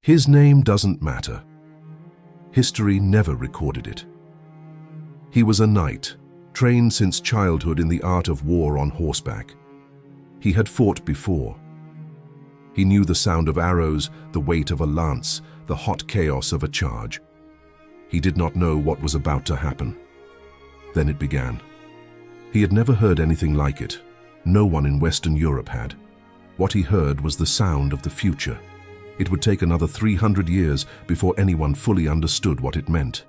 His name doesn't matter. History never recorded it. He was a knight, trained since childhood in the art of war on horseback. He had fought before. He knew the sound of arrows, the weight of a lance, the hot chaos of a charge. He did not know what was about to happen. Then it began. He had never heard anything like it. No one in Western Europe had. What he heard was the sound of the future. It would take another 300 years before anyone fully understood what it meant.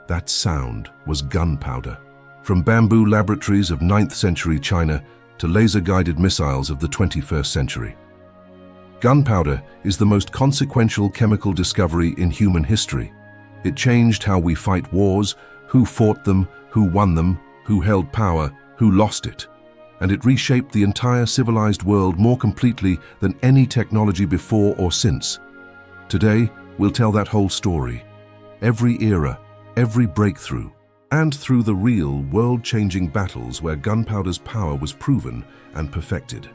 That sound was gunpowder. From bamboo laboratories of 9th century China to laser-guided missiles of the 21st century. Gunpowder is the most consequential chemical discovery in human history. It changed how we fight wars, who fought them, who won them, who held power, who lost it. And it reshaped the entire civilized world more completely than any technology before or since. Today, we'll tell that whole story. Every era, every breakthrough, and through the real, world-changing battles where gunpowder's power was proven and perfected.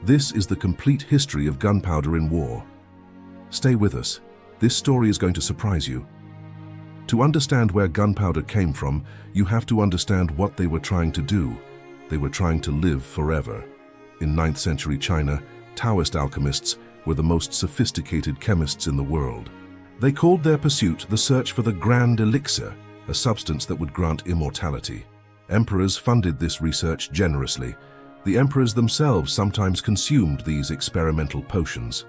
This is the complete history of gunpowder in war. Stay with us. This story is going to surprise you. To understand where gunpowder came from, you have to understand what they were trying to do. They were trying to live forever. In 9th century China, Taoist alchemists were the most sophisticated chemists in the world. They called their pursuit the search for the grand elixir, a substance that would grant immortality. Emperors funded this research generously. The emperors themselves sometimes consumed these experimental potions.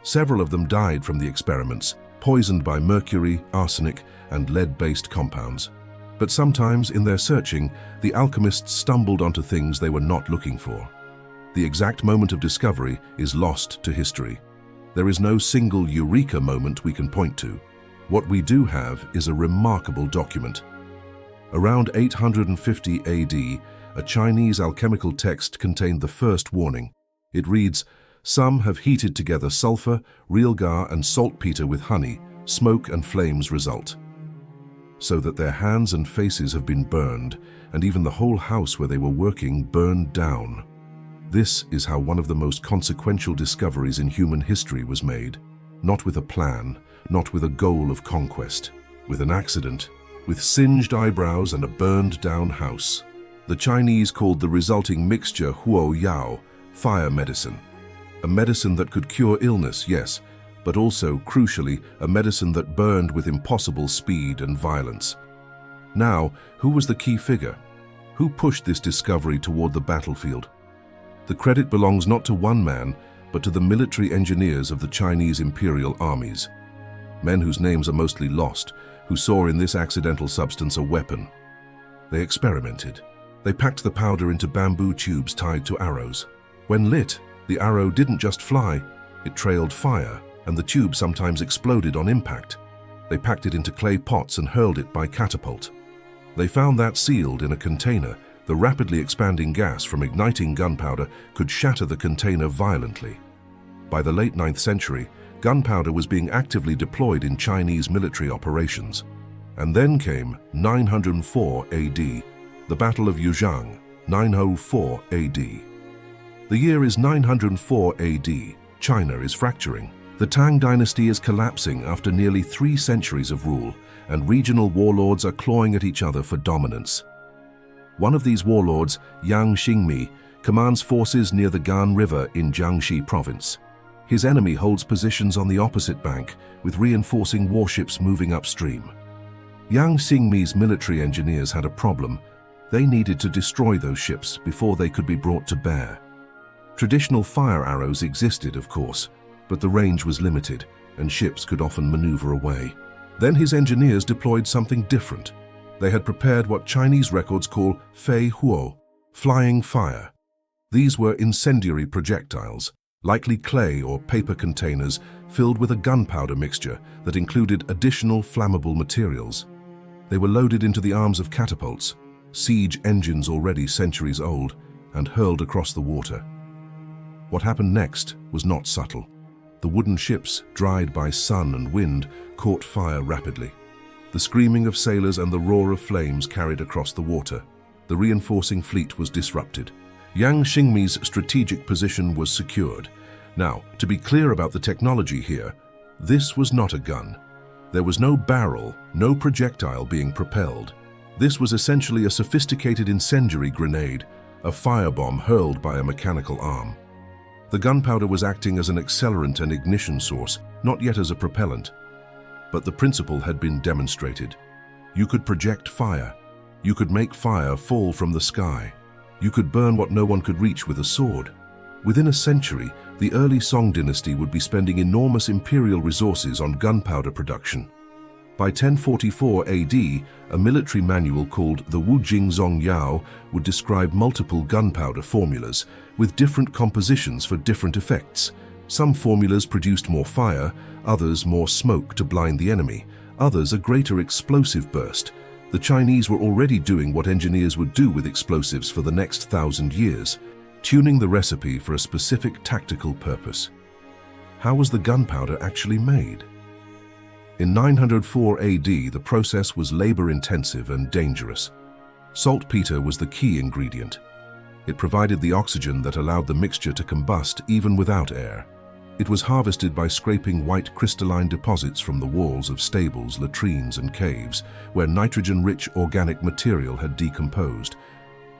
Several of them died from the experiments, poisoned by mercury, arsenic, and lead-based compounds. But sometimes, in their searching, the alchemists stumbled onto things they were not looking for. The exact moment of discovery is lost to history. There is no single eureka moment we can point to. What we do have is a remarkable document. Around 850 AD, a Chinese alchemical text contained the first warning. It reads, "Some have heated together sulfur, realgar, and saltpeter with honey. Smoke and flames result. So that their hands and faces have been burned, and even the whole house where they were working burned down." This is how one of the most consequential discoveries in human history was made. Not with a plan, not with a goal of conquest. With an accident, with singed eyebrows and a burned-down house. The Chinese called the resulting mixture huo yao, fire medicine. A medicine that could cure illness, yes, but also, crucially, a medicine that burned with impossible speed and violence. Now, who was the key figure? Who pushed this discovery toward the battlefield? The credit belongs not to one man, but to the military engineers of the Chinese imperial armies. Men whose names are mostly lost, who saw in this accidental substance a weapon. They experimented. They packed the powder into bamboo tubes tied to arrows. When lit, the arrow didn't just fly, it trailed fire, and the tube sometimes exploded on impact. They packed it into clay pots and hurled it by catapult. They found that sealed in a container, the rapidly expanding gas from igniting gunpowder could shatter the container violently. By the late 9th century, gunpowder was being actively deployed in Chinese military operations. And then came 904 AD, the Battle of Yuzhang, 904 AD. The year is 904 AD. China is fracturing. The Tang dynasty is collapsing after nearly 3 centuries of rule, and regional warlords are clawing at each other for dominance. One of these warlords, Yang Xingmi, commands forces near the Gan River in Jiangxi province. His enemy holds positions on the opposite bank, with reinforcing warships moving upstream. Yang Xingmi's military engineers had a problem. They needed to destroy those ships before they could be brought to bear. Traditional fire arrows existed, of course, but the range was limited, and ships could often maneuver away. Then his engineers deployed something different. They had prepared what Chinese records call fei huo, flying fire. These were incendiary projectiles, likely clay or paper containers filled with a gunpowder mixture that included additional flammable materials. They were loaded into the arms of catapults, siege engines already centuries old, and hurled across the water. What happened next was not subtle. The wooden ships, dried by sun and wind, caught fire rapidly. The screaming of sailors and the roar of flames carried across the water. The reinforcing fleet was disrupted. Yang Xingmi's strategic position was secured. Now, to be clear about the technology here, This was not a gun. There was no barrel, no projectile being propelled. This was essentially a sophisticated incendiary grenade, a firebomb hurled by a mechanical arm. The gunpowder was acting as an accelerant and ignition source, not yet as a propellant. But the principle had been demonstrated. You could project fire. You could make fire fall from the sky. You could burn what no one could reach with a sword. Within a century, the early Song dynasty would be spending enormous imperial resources on gunpowder production. By 1044 AD, a military manual called the Wujing Zongyao would describe multiple gunpowder formulas, with different compositions for different effects. Some formulas produced more fire, others more smoke to blind the enemy, others a greater explosive burst. The Chinese were already doing what engineers would do with explosives for the next 1,000 years, tuning the recipe for a specific tactical purpose. How was the gunpowder actually made? In 904 AD, the process was labor-intensive and dangerous. Saltpeter was the key ingredient. It provided the oxygen that allowed the mixture to combust even without air. It was harvested by scraping white crystalline deposits from the walls of stables, latrines, and caves, where nitrogen-rich organic material had decomposed.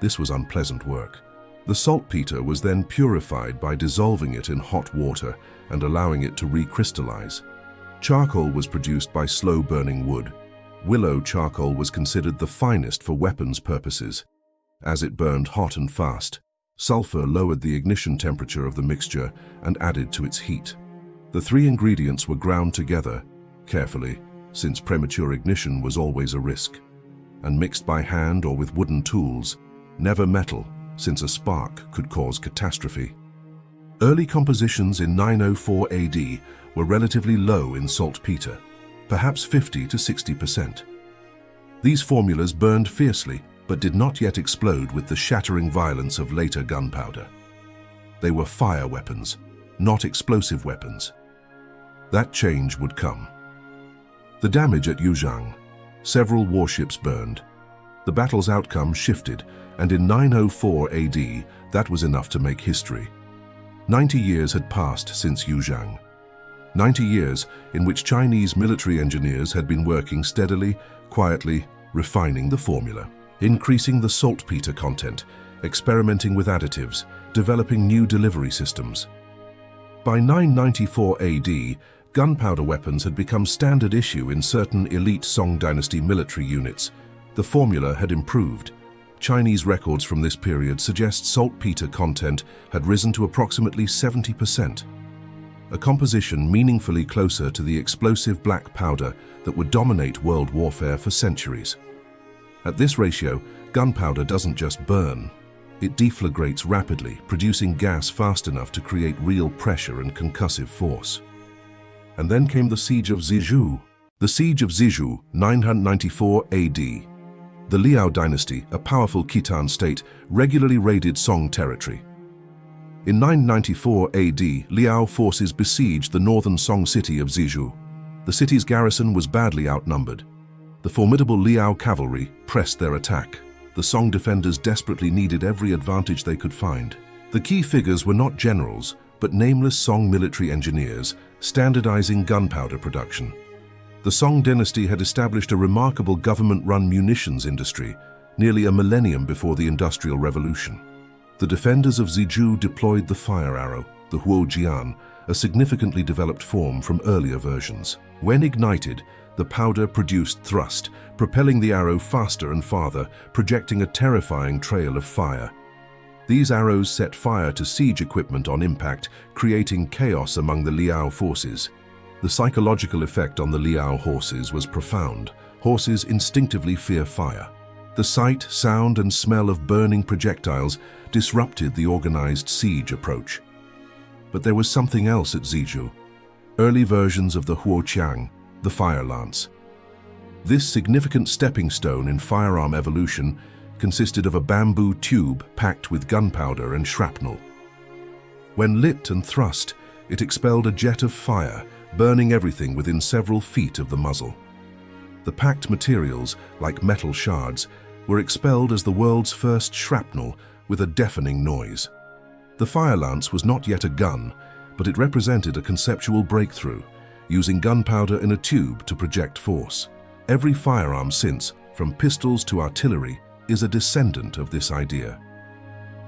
This was unpleasant work. The saltpeter was then purified by dissolving it in hot water and allowing it to recrystallize. Charcoal was produced by slow-burning wood. Willow charcoal was considered the finest for weapons purposes. As it burned hot and fast, sulfur lowered the ignition temperature of the mixture and added to its heat. The three ingredients were ground together, carefully, since premature ignition was always a risk, and mixed by hand or with wooden tools, never metal, since a spark could cause catastrophe. Early compositions in 904 AD were relatively low in saltpeter, perhaps 50 to 60%. These formulas burned fiercely, but did not yet explode with the shattering violence of later gunpowder. They were fire weapons, not explosive weapons. That change would come. The damage at Yuzhang. Several warships burned. The battle's outcome shifted, and in 904 AD, that was enough to make history. 90 years had passed since Yuzhang. 90 years in which Chinese military engineers had been working steadily, quietly, refining the formula, increasing the saltpeter content, experimenting with additives, developing new delivery systems. By 994 AD, gunpowder weapons had become standard issue in certain elite Song dynasty military units. The formula had improved. Chinese records from this period suggest saltpeter content had risen to approximately 70%. A composition meaningfully closer to the explosive black powder that would dominate world warfare for centuries. At this ratio, gunpowder doesn't just burn. It deflagrates rapidly, producing gas fast enough to create real pressure and concussive force. And then came the siege of Zizhou. The siege of Zizhou, 994 AD. The Liao dynasty, a powerful Khitan state, regularly raided Song territory. In 994 AD, Liao forces besieged the northern Song city of Zizhou. The city's garrison was badly outnumbered. The formidable Liao cavalry pressed their attack. The Song defenders desperately needed every advantage they could find. The key figures were not generals, but nameless Song military engineers, standardizing gunpowder production. The Song dynasty had established a remarkable government-run munitions industry, nearly a millennium before the Industrial Revolution. The defenders of Zizhou deployed the fire arrow, the huojian, a significantly developed form from earlier versions. When ignited, the powder produced thrust, propelling the arrow faster and farther, projecting a terrifying trail of fire. These arrows set fire to siege equipment on impact, creating chaos among the Liao forces. The psychological effect on the Liao horses was profound. Horses instinctively fear fire. The sight, sound, and smell of burning projectiles disrupted the organized siege approach. But there was something else at Zizhou. Early versions of the huoqiang, the fire lance. This significant stepping stone in firearm evolution consisted of a bamboo tube packed with gunpowder and shrapnel. When lit and thrust, it expelled a jet of fire, burning everything within several feet of the muzzle. The packed materials, like metal shards, were expelled as the world's first shrapnel with a deafening noise. The fire lance was not yet a gun, but it represented a conceptual breakthrough. using gunpowder in a tube to project force. Every firearm since, from pistols to artillery, is a descendant of this idea.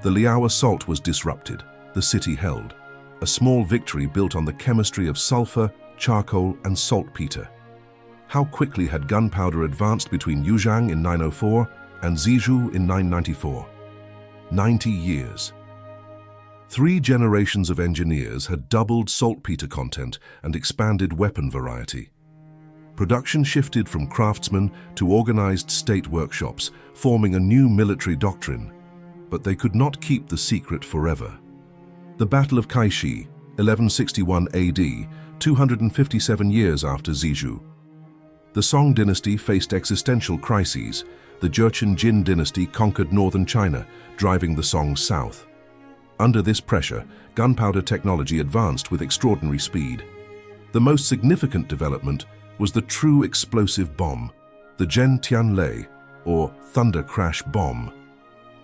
The Liao assault was disrupted, the city held, a small victory built on the chemistry of sulfur, charcoal, and saltpeter. How quickly had gunpowder advanced between Yuzhang in 904 and Zizhou in 994? 90 years. 3 generations of engineers had doubled saltpeter content and expanded weapon variety. Production shifted from craftsmen to organized state workshops, forming a new military doctrine, but they could not keep the secret forever. The Battle of Kaixi, 1161 AD, 257 years after Zizhou. The Song dynasty faced existential crises. The Jurchen Jin dynasty conquered northern China, driving the Song south. Under this pressure, gunpowder technology advanced with extraordinary speed. The most significant development was the true explosive bomb, the Zhen Tianlei, or thunder crash bomb.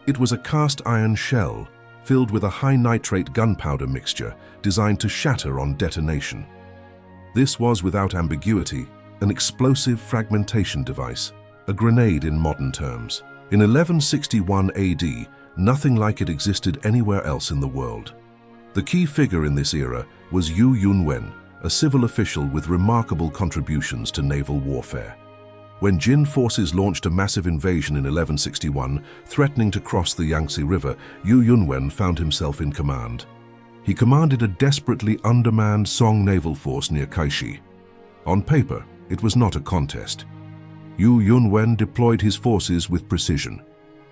It was a cast iron shell filled with a high nitrate gunpowder mixture designed to shatter on detonation. This was, without ambiguity, an explosive fragmentation device, a grenade in modern terms. In 1161 AD, nothing like it existed anywhere else in the world. The key figure in this era was Yu Yunwen, a civil official with remarkable contributions to naval warfare. When Jin forces launched a massive invasion in 1161, threatening to cross the Yangtze River, Yu Yunwen found himself in command. He commanded a desperately undermanned Song naval force near Kaixi. On paper, it was not a contest. Yu Yunwen deployed his forces with precision.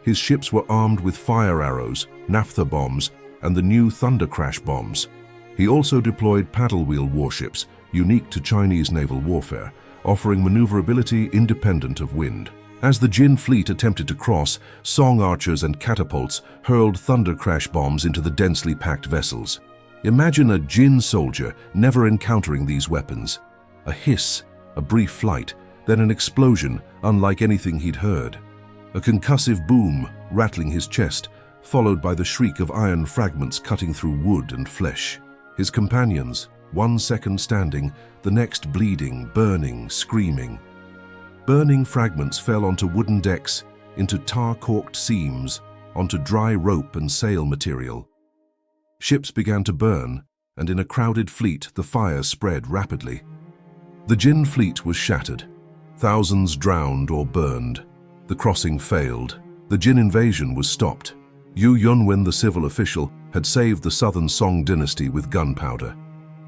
His ships were armed with fire arrows, naphtha bombs, and the new thunder crash bombs. He also deployed paddle wheel warships, unique to Chinese naval warfare, offering maneuverability independent of wind. As the Jin fleet attempted to cross, Song archers and catapults hurled thunder crash bombs into the densely packed vessels. Imagine a Jin soldier never encountering these weapons. A hiss, a brief flight, then an explosion unlike anything he'd heard. A concussive boom rattling his chest, followed by the shriek of iron fragments cutting through wood and flesh. His companions, 1 second standing, the next bleeding, burning, screaming. Burning fragments fell onto wooden decks, into tar-caulked seams, onto dry rope and sail material. Ships began to burn, and in a crowded fleet the fire spread rapidly. The Jin fleet was shattered. Thousands drowned or burned. The crossing failed. The Jin invasion was stopped. Yu Yunwen, the civil official, had saved the southern Song dynasty with gunpowder.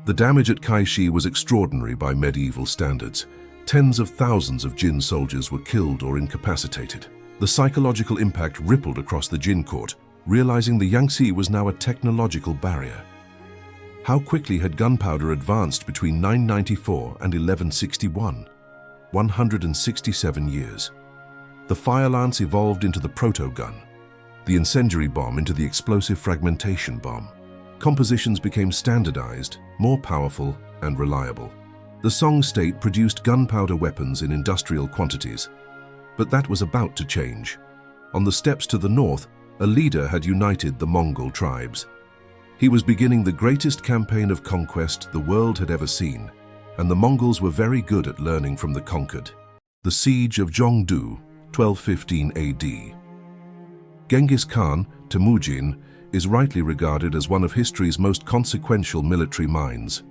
The damage at Kaixi was extraordinary by medieval standards. Tens of thousands of Jin soldiers were killed or incapacitated. The psychological impact rippled across the Jin court, realizing the Yangtze was now a technological barrier. How quickly had gunpowder advanced between 994 and 1161? 167 years. The fire lance evolved into the proto-gun, the incendiary bomb into the explosive fragmentation bomb. Compositions became standardized, more powerful and reliable. The Song state produced gunpowder weapons in industrial quantities, but that was about to change. On the steppes to the north, a leader had united the Mongol tribes. He was beginning the greatest campaign of conquest the world had ever seen, and the Mongols were very good at learning from the conquered. The Siege of Zhongdu, 1215 AD. Genghis Khan, Temujin, is rightly regarded as one of history's most consequential military minds.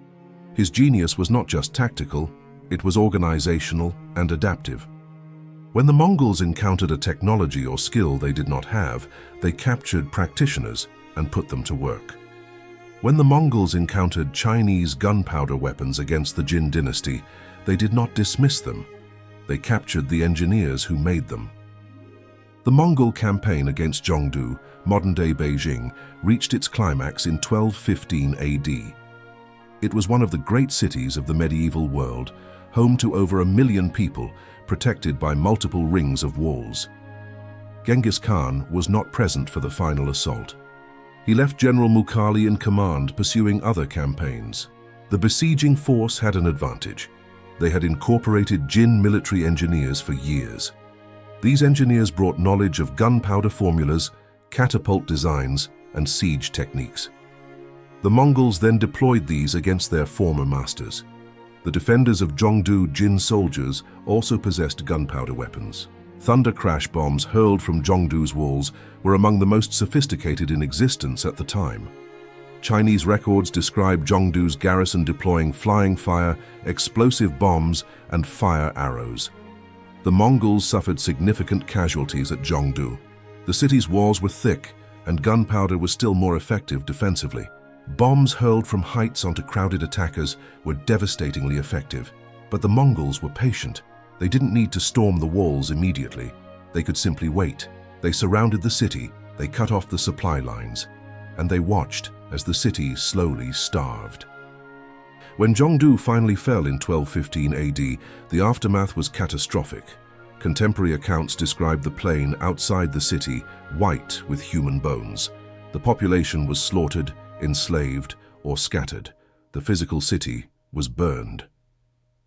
His genius was not just tactical, it was organizational and adaptive. When the Mongols encountered a technology or skill they did not have, they captured practitioners and put them to work. When the Mongols encountered Chinese gunpowder weapons against the Jin dynasty, they did not dismiss them. They captured the engineers who made them. The Mongol campaign against Zhongdu, modern-day Beijing, reached its climax in 1215 AD. It was one of the great cities of the medieval world, home to over 1 million people, protected by multiple rings of walls. Genghis Khan was not present for the final assault. He left General Mukhali in command, pursuing other campaigns. The besieging force had an advantage. They had incorporated Jin military engineers for years. These engineers brought knowledge of gunpowder formulas, catapult designs, and siege techniques. The Mongols then deployed these against their former masters. The defenders of Zhongdu Jin soldiers also possessed gunpowder weapons. Thunder crash bombs hurled from Zhongdu's walls were among the most sophisticated in existence at the time. Chinese records describe Zhongdu's garrison deploying flying fire, explosive bombs, and fire arrows. The Mongols suffered significant casualties at Zhongdu. The city's walls were thick, and gunpowder was still more effective defensively. Bombs hurled from heights onto crowded attackers were devastatingly effective. But the Mongols were patient. They didn't need to storm the walls immediately. They could simply wait. They surrounded the city, they cut off the supply lines, and they watched as the city slowly starved. When Zhongdu finally fell in 1215 AD, the aftermath was catastrophic. Contemporary accounts describe the plain outside the city white with human bones. The population was slaughtered, enslaved, or scattered. The physical city was burned.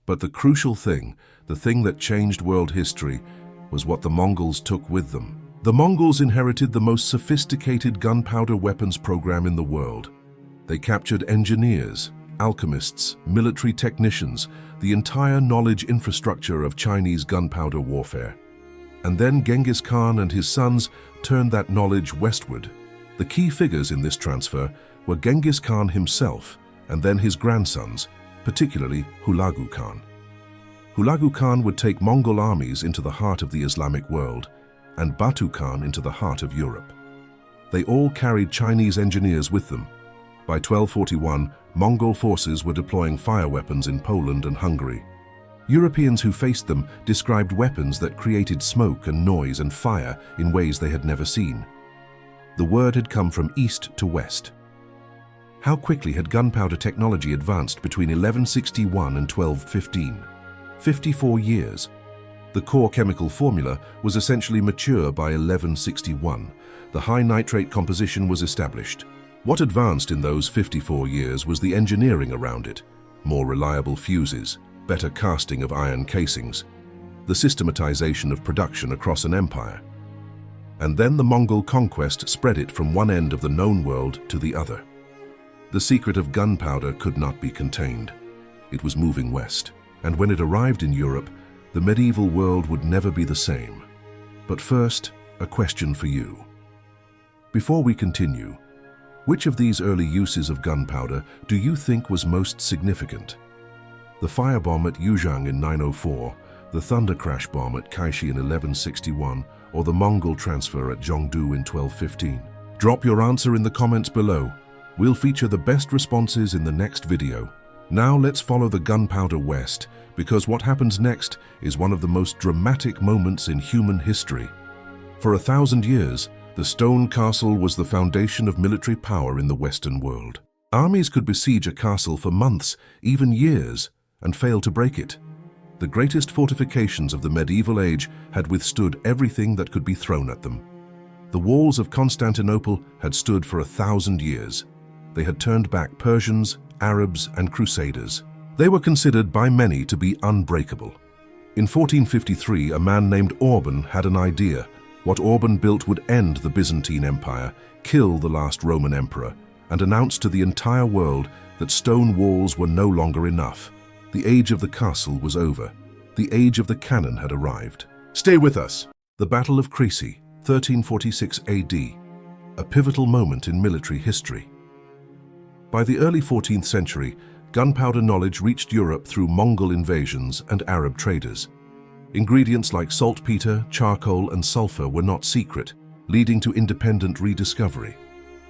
But the crucial thing, the thing that changed world history, was what the Mongols took with them. The Mongols inherited the most sophisticated gunpowder weapons program in the world. They captured engineers, alchemists, military technicians, the entire knowledge infrastructure of Chinese gunpowder warfare. And then Genghis Khan and his sons turned that knowledge westward. The key figures in this transfer were Genghis Khan himself and then his grandsons, particularly Hulagu Khan. Hulagu Khan would take Mongol armies into the heart of the Islamic world and Batu Khan into the heart of Europe. They all carried Chinese engineers with them. By 1241, Mongol forces were deploying fire weapons in Poland and Hungary. Europeans who faced them described weapons that created smoke and noise and fire in ways they had never seen. The word had come from east to west. How quickly had gunpowder technology advanced between 1161 and 1215? 54 years. The core chemical formula was essentially mature by 1161. The high nitrate composition was established. What advanced in those 54 years was the engineering around it. More reliable fuses, better casting of iron casings, the systematization of production across an empire. And then the Mongol conquest spread it from one end of the known world to the other. The secret of gunpowder could not be contained. It was moving west, and when it arrived in Europe, the medieval world would never be the same. But first, a question for you. Before we continue, which of these early uses of gunpowder do you think was most significant? The firebomb at Yuzhang in 904, the thunder crash bomb at Kaishi in 1161, or the Mongol transfer at Zhongdu in 1215? Drop your answer in the comments below. We'll feature the best responses in the next video. Now let's follow the gunpowder west, because what happens next is one of the most dramatic moments in human history. For 1,000 years, the stone castle was the foundation of military power in the Western world. Armies could besiege a castle for months, even years, and fail to break it. The greatest fortifications of the medieval age had withstood everything that could be thrown at them. The walls of Constantinople had stood for 1,000 years. They had turned back Persians, Arabs, and Crusaders. They were considered by many to be unbreakable. In 1453, a man named Orban had an idea. What Orban built would end the Byzantine Empire, kill the last Roman emperor, and announce to the entire world that stone walls were no longer enough. The age of the castle was over. The age of the cannon had arrived. Stay with us. The Battle of Crécy, 1346 AD, a pivotal moment in military history. By the early 14th century, gunpowder knowledge reached Europe through Mongol invasions and Arab traders. Ingredients like saltpeter, charcoal, and sulfur were not secret, leading to independent rediscovery.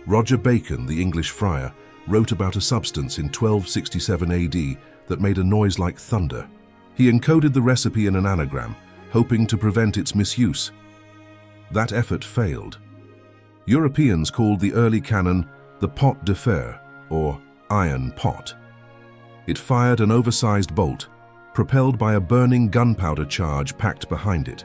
Roger Bacon, the English friar, wrote about a substance in 1267 AD that made a noise like thunder. He encoded the recipe in an anagram, hoping to prevent its misuse. That effort failed. Europeans called the early cannon the pot de fer, or iron pot. It fired an oversized bolt, propelled by a burning gunpowder charge packed behind it.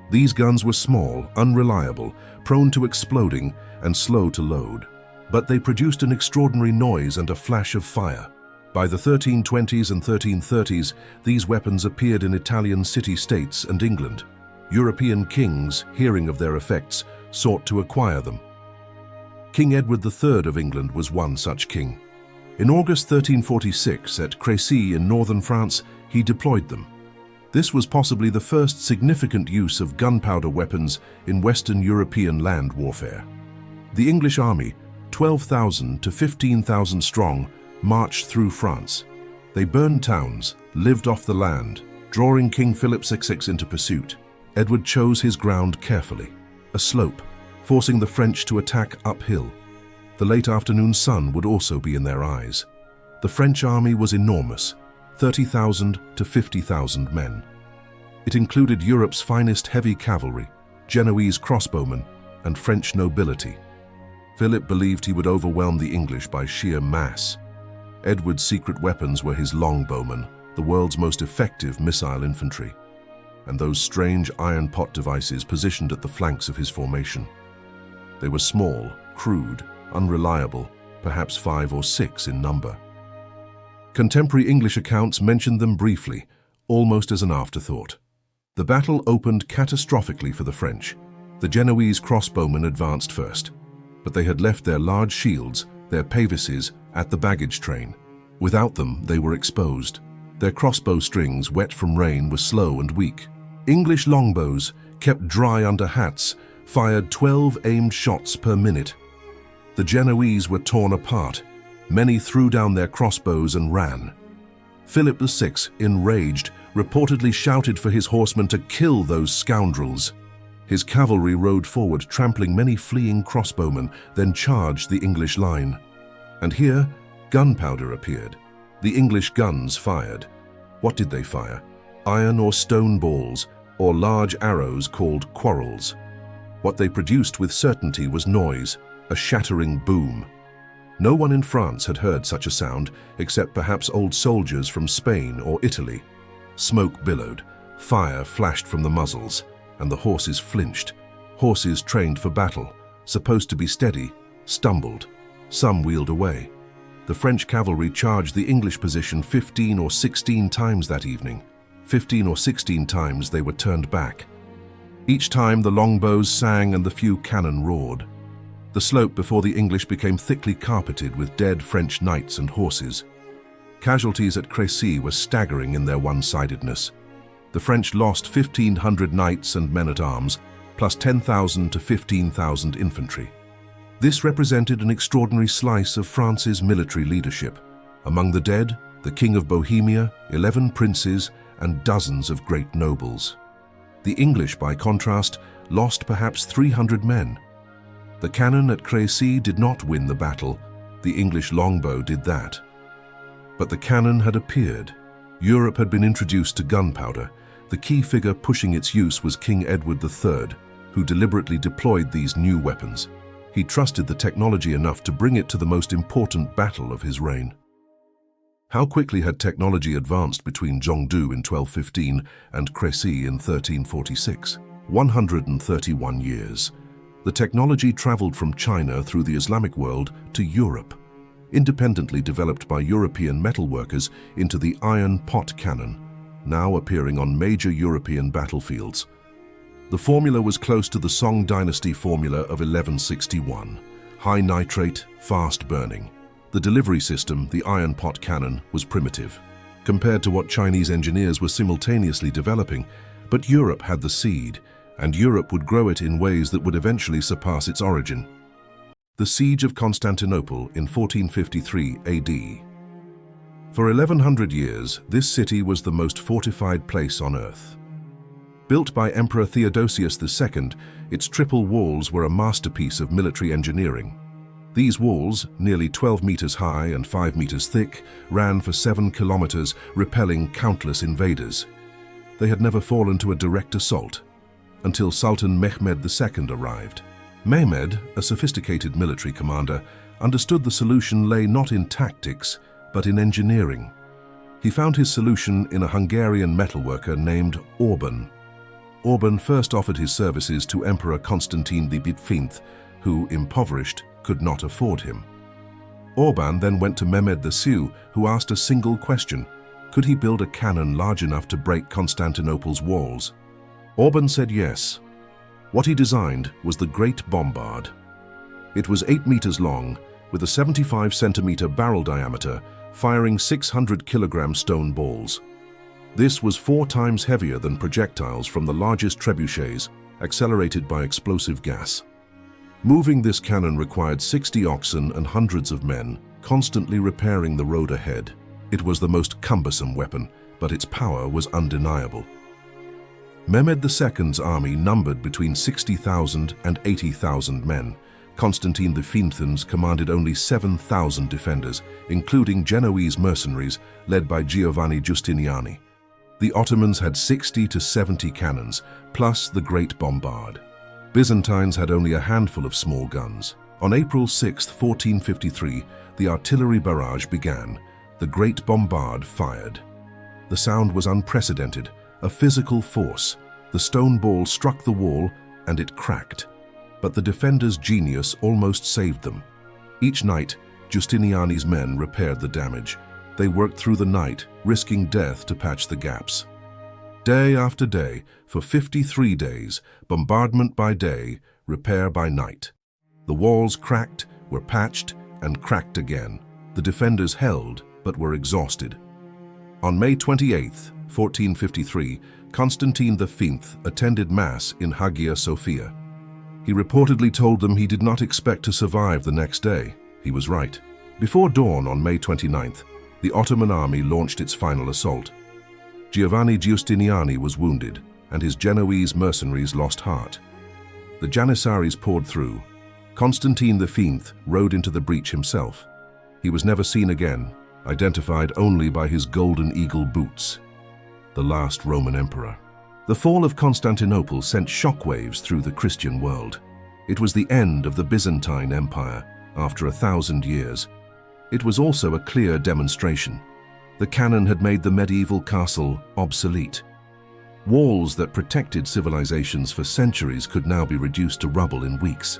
These guns were small, unreliable, prone to exploding, and slow to load. But they produced an extraordinary noise and a flash of fire. By the 1320s and 1330s, these weapons appeared in Italian city-states and England. European kings, hearing of their effects, sought to acquire them. King Edward III of England was one such king. In August 1346, at Crécy in northern France, he deployed them. This was possibly the first significant use of gunpowder weapons in Western European land warfare. The English army, 12,000 to 15,000 strong, marched through France. They burned towns, lived off the land, drawing King Philip VI into pursuit. Edward chose his ground carefully, a slope, forcing the French to attack uphill. The late afternoon sun would also be in their eyes. The French army was enormous, 30,000 to 50,000 men. It included Europe's finest heavy cavalry, Genoese crossbowmen, and French nobility. Philip believed he would overwhelm the English by sheer mass. Edward's secret weapons were his longbowmen, the world's most effective missile infantry, and those strange iron pot devices positioned at the flanks of his formation. They were small, crude, unreliable, perhaps 5 or 6 in number. Contemporary English accounts mentioned them briefly, almost as an afterthought. The battle opened catastrophically for the French. The Genoese crossbowmen advanced first, but they had left their large shields, their pavises, at the baggage train. Without them, they were exposed. Their crossbow strings, wet from rain, were slow and weak. English longbows, kept dry under hats, fired 12 aimed shots per minute. The Genoese were torn apart. Many threw down their crossbows and ran. Philip VI, enraged, reportedly shouted for his horsemen to kill those scoundrels. His cavalry rode forward, trampling many fleeing crossbowmen, then charged the English line. And here, gunpowder appeared. The English guns fired. What did they fire? Iron or stone balls, or large arrows called quarrels. What they produced with certainty was noise, a shattering boom. No one in France had heard such a sound, except perhaps old soldiers from Spain or Italy. Smoke billowed, fire flashed from the muzzles, and the horses flinched. Horses trained for battle, supposed to be steady, stumbled. Some wheeled away. The French cavalry charged the English position 15 or 16 times that evening. 15 or 16 times they were turned back. Each time the longbows sang and the few cannon roared. The slope before the English became thickly carpeted with dead French knights and horses. Casualties at Crécy were staggering in their one-sidedness. The French lost 1,500 knights and men-at-arms, plus 10,000 to 15,000 infantry. This represented an extraordinary slice of France's military leadership. Among the dead, the King of Bohemia, 11 princes, and dozens of great nobles. The English, by contrast, lost perhaps 300 men. The cannon at Crécy did not win the battle. The English longbow did that. But the cannon had appeared. Europe had been introduced to gunpowder. The key figure pushing its use was King Edward III, who deliberately deployed these new weapons. He trusted the technology enough to bring it to the most important battle of his reign. How quickly had technology advanced between Zhongdu in 1215 and Crécy in 1346? 131 years. The technology traveled from China through the Islamic world to Europe, independently developed by European metalworkers into the iron pot cannon, now appearing on major European battlefields. The formula was close to the Song dynasty formula of 1161, high nitrate, fast burning. The delivery system, the iron pot cannon, was primitive, compared to what Chinese engineers were simultaneously developing, but Europe had the seed, and Europe would grow it in ways that would eventually surpass its origin. The Siege of Constantinople in 1453 AD. For 1100 years, this city was the most fortified place on earth. Built by Emperor Theodosius II, its triple walls were a masterpiece of military engineering. These walls, nearly 12 meters high and 5 meters thick, ran for 7 kilometers, repelling countless invaders. They had never fallen to a direct assault, until Sultan Mehmed II arrived. Mehmed, a sophisticated military commander, understood the solution lay not in tactics, but in engineering. He found his solution in a Hungarian metalworker named Orban. Orban first offered his services to Emperor Constantine V, who, impoverished, could not afford him. Orban then went to Mehmed II, who asked a single question: could he build a cannon large enough to break Constantinople's walls? Orban said yes. What he designed was the Great Bombard. It was 8 meters long, with a 75-centimeter barrel diameter, firing 600-kilogram stone balls. This was 4 times heavier than projectiles from the largest trebuchets, accelerated by explosive gas. Moving this cannon required 60 oxen and hundreds of men, constantly repairing the road ahead. It was the most cumbersome weapon, but its power was undeniable. Mehmed II's army numbered between 60,000 and 80,000 men. Constantine V's commanded only 7,000 defenders, including Genoese mercenaries led by Giovanni Giustiniani. The Ottomans had 60 to 70 cannons, plus the Great Bombard. Byzantines had only a handful of small guns. On April 6, 1453, the artillery barrage began. The Great Bombard fired. The sound was unprecedented, a physical force. The stone ball struck the wall and it cracked. But the defenders' genius almost saved them. Each night, Giustiniani's men repaired the damage. They worked through the night, risking death to patch the gaps. Day after day, for 53 days, bombardment by day, repair by night. The walls cracked, were patched, and cracked again. The defenders held, but were exhausted. On May 28, 1453, Constantine V attended Mass in Hagia Sophia. He reportedly told them he did not expect to survive the next day. He was right. Before dawn on May 29th, the Ottoman army launched its final assault. Giovanni Giustiniani was wounded, and his Genoese mercenaries lost heart. The Janissaries poured through. Constantine V rode into the breach himself. He was never seen again, identified only by his golden eagle boots. The last Roman emperor. The fall of Constantinople sent shockwaves through the Christian world. It was the end of the Byzantine Empire after 1,000 years. It was also a clear demonstration. The cannon had made the medieval castle obsolete. Walls that protected civilizations for centuries could now be reduced to rubble in weeks.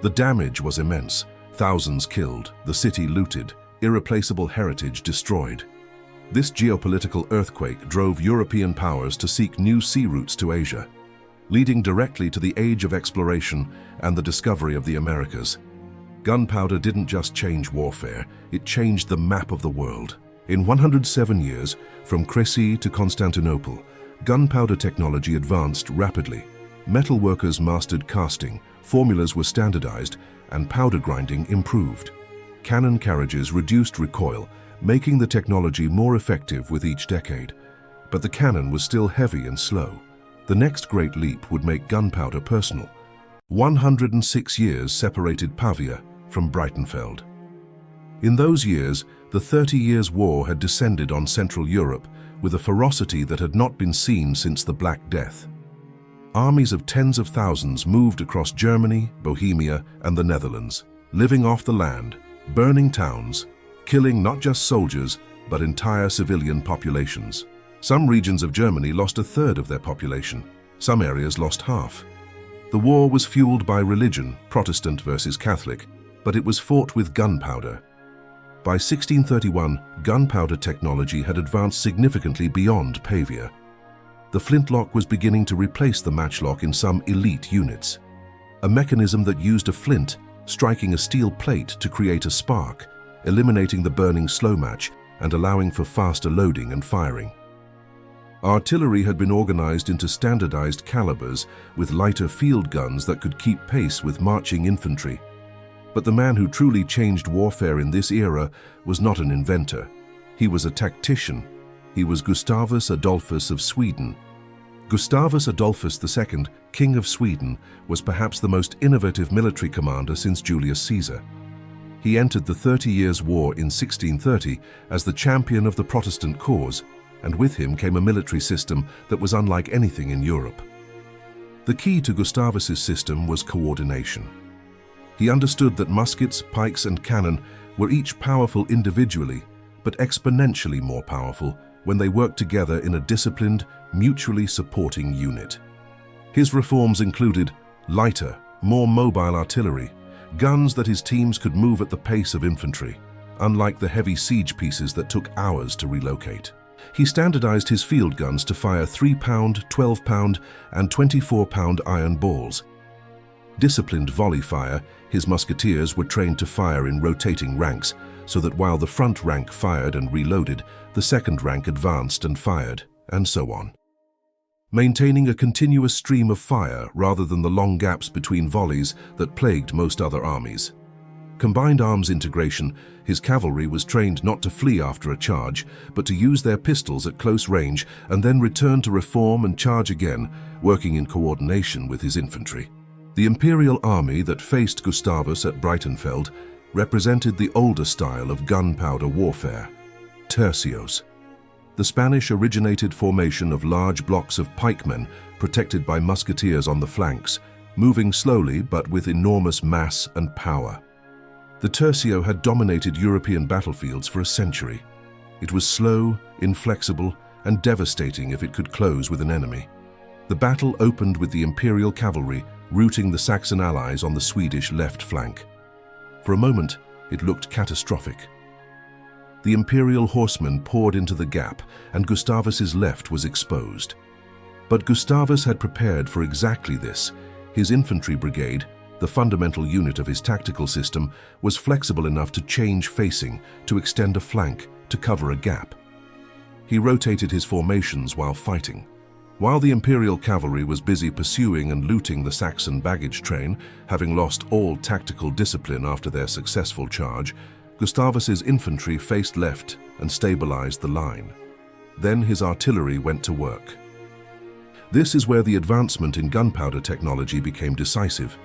The damage was immense. Thousands killed, the city looted, irreplaceable heritage destroyed. This geopolitical earthquake drove European powers to seek new sea routes to Asia, leading directly to the age of exploration and the discovery of the Americas. Gunpowder didn't just change warfare, it changed the map of the world. In 107 years, from Crécy to Constantinople, gunpowder technology advanced rapidly. Metalworkers mastered casting, formulas were standardized, and powder grinding improved. Cannon carriages reduced recoil, making the technology more effective with each decade. But the cannon was still heavy and slow. The next great leap would make gunpowder personal. 106 years separated Pavia from Breitenfeld. In those years, the 30 Years' War had descended on Central Europe with a ferocity that had not been seen since the Black Death. Armies of tens of thousands moved across Germany, Bohemia, and the Netherlands, living off the land, burning towns, killing not just soldiers, but entire civilian populations. Some regions of Germany lost a third of their population. Some areas lost half. The war was fueled by religion, Protestant versus Catholic, but it was fought with gunpowder. By 1631, gunpowder technology had advanced significantly beyond Pavia. The flintlock was beginning to replace the matchlock in some elite units. A mechanism that used a flint, striking a steel plate to create a spark, eliminating the burning slow match and allowing for faster loading and firing. Artillery had been organized into standardized calibers with lighter field guns that could keep pace with marching infantry. But the man who truly changed warfare in this era was not an inventor. He was a tactician. He was Gustavus Adolphus of Sweden. Gustavus Adolphus II, King of Sweden, was perhaps the most innovative military commander since Julius Caesar. He entered the 30 Years' War in 1630 as the champion of the Protestant cause, and with him came a military system that was unlike anything in Europe. The key to Gustavus's system was coordination. He understood that muskets, pikes, and cannon were each powerful individually, but exponentially more powerful when they worked together in a disciplined, mutually supporting unit. His reforms included lighter, more mobile artillery, guns that his teams could move at the pace of infantry, unlike the heavy siege pieces that took hours to relocate. He standardized his field guns to fire 3-pound, 12-pound, and 24-pound iron balls. Disciplined volley fire, his musketeers were trained to fire in rotating ranks, so that while the front rank fired and reloaded, the second rank advanced and fired, and so on. Maintaining a continuous stream of fire rather than the long gaps between volleys that plagued most other armies. Combined arms integration, his cavalry was trained not to flee after a charge, but to use their pistols at close range and then return to reform and charge again, working in coordination with his infantry. The imperial army that faced Gustavus at Breitenfeld represented the older style of gunpowder warfare, tercios. The Spanish-originated formation of large blocks of pikemen protected by musketeers on the flanks, moving slowly but with enormous mass and power. The tercio had dominated European battlefields for a century. It was slow, inflexible, and devastating if it could close with an enemy. The battle opened with the imperial cavalry routing the Saxon allies on the Swedish left flank. For a moment, it looked catastrophic. The imperial horsemen poured into the gap, and Gustavus's left was exposed. But Gustavus had prepared for exactly this. His infantry brigade, the fundamental unit of his tactical system, was flexible enough to change facing, to extend a flank, to cover a gap. He rotated his formations while fighting. While the imperial cavalry was busy pursuing and looting the Saxon baggage train, having lost all tactical discipline after their successful charge, Gustavus's infantry faced left and stabilized the line. Then his artillery went to work. This is where the advancement in gunpowder technology became decisive.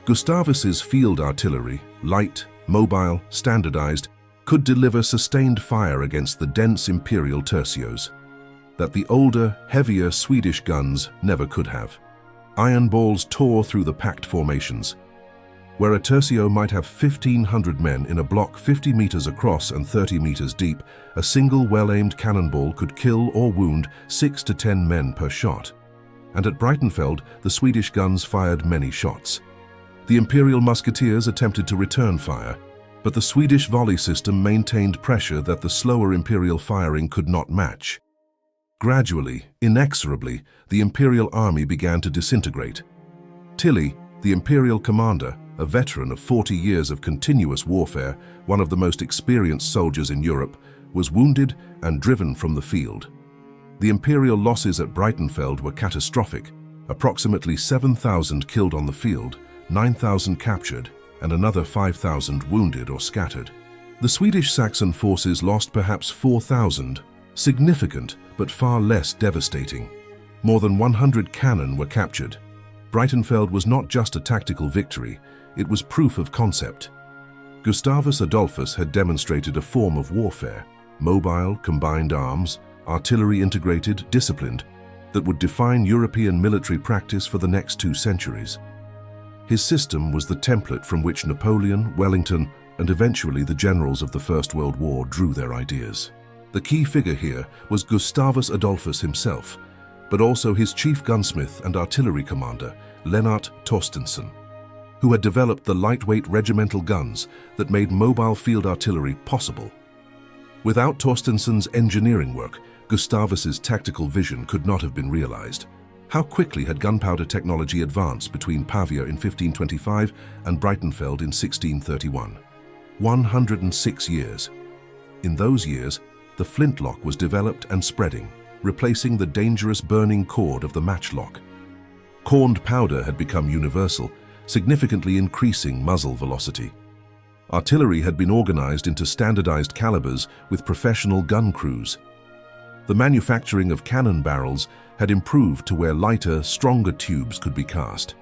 Gustavus's field artillery, light, mobile, standardized, could deliver sustained fire against the dense imperial tercios that the older, heavier Swedish guns never could have. Iron balls tore through the packed formations. Where a tercio might have 1,500 men in a block 50 meters across and 30 meters deep, a single well-aimed cannonball could kill or wound 6 to 10 men per shot. And at Breitenfeld, the Swedish guns fired many shots. The imperial musketeers attempted to return fire, but the Swedish volley system maintained pressure that the slower imperial firing could not match. Gradually, inexorably, the imperial army began to disintegrate. Tilly, the imperial commander, a veteran of 40 years of continuous warfare, one of the most experienced soldiers in Europe, was wounded and driven from the field. The imperial losses at Breitenfeld were catastrophic, approximately 7,000 killed on the field, 9,000 captured, and another 5,000 wounded or scattered. The Swedish Saxon forces lost perhaps 4,000, significant but far less devastating. More than 100 cannon were captured. Breitenfeld was not just a tactical victory, it was proof of concept. Gustavus Adolphus had demonstrated a form of warfare, mobile, combined arms, artillery integrated, disciplined, that would define European military practice for the next 2 centuries. His system was the template from which Napoleon, Wellington, and eventually the generals of the First World War drew their ideas. The key figure here was Gustavus Adolphus himself, but also his chief gunsmith and artillery commander, Lennart Torstensson, who had developed the lightweight regimental guns that made mobile field artillery possible. Without Torstensson's engineering work, Gustavus's tactical vision could not have been realized. How quickly had gunpowder technology advanced between Pavia in 1525 and Breitenfeld in 1631? 106 years. In those years, the flintlock was developed and spreading, replacing the dangerous burning cord of the matchlock. Corned powder had become universal, significantly increasing muzzle velocity. Artillery had been organized into standardized calibers with professional gun crews. The manufacturing of cannon barrels had improved to where lighter, stronger tubes could be cast.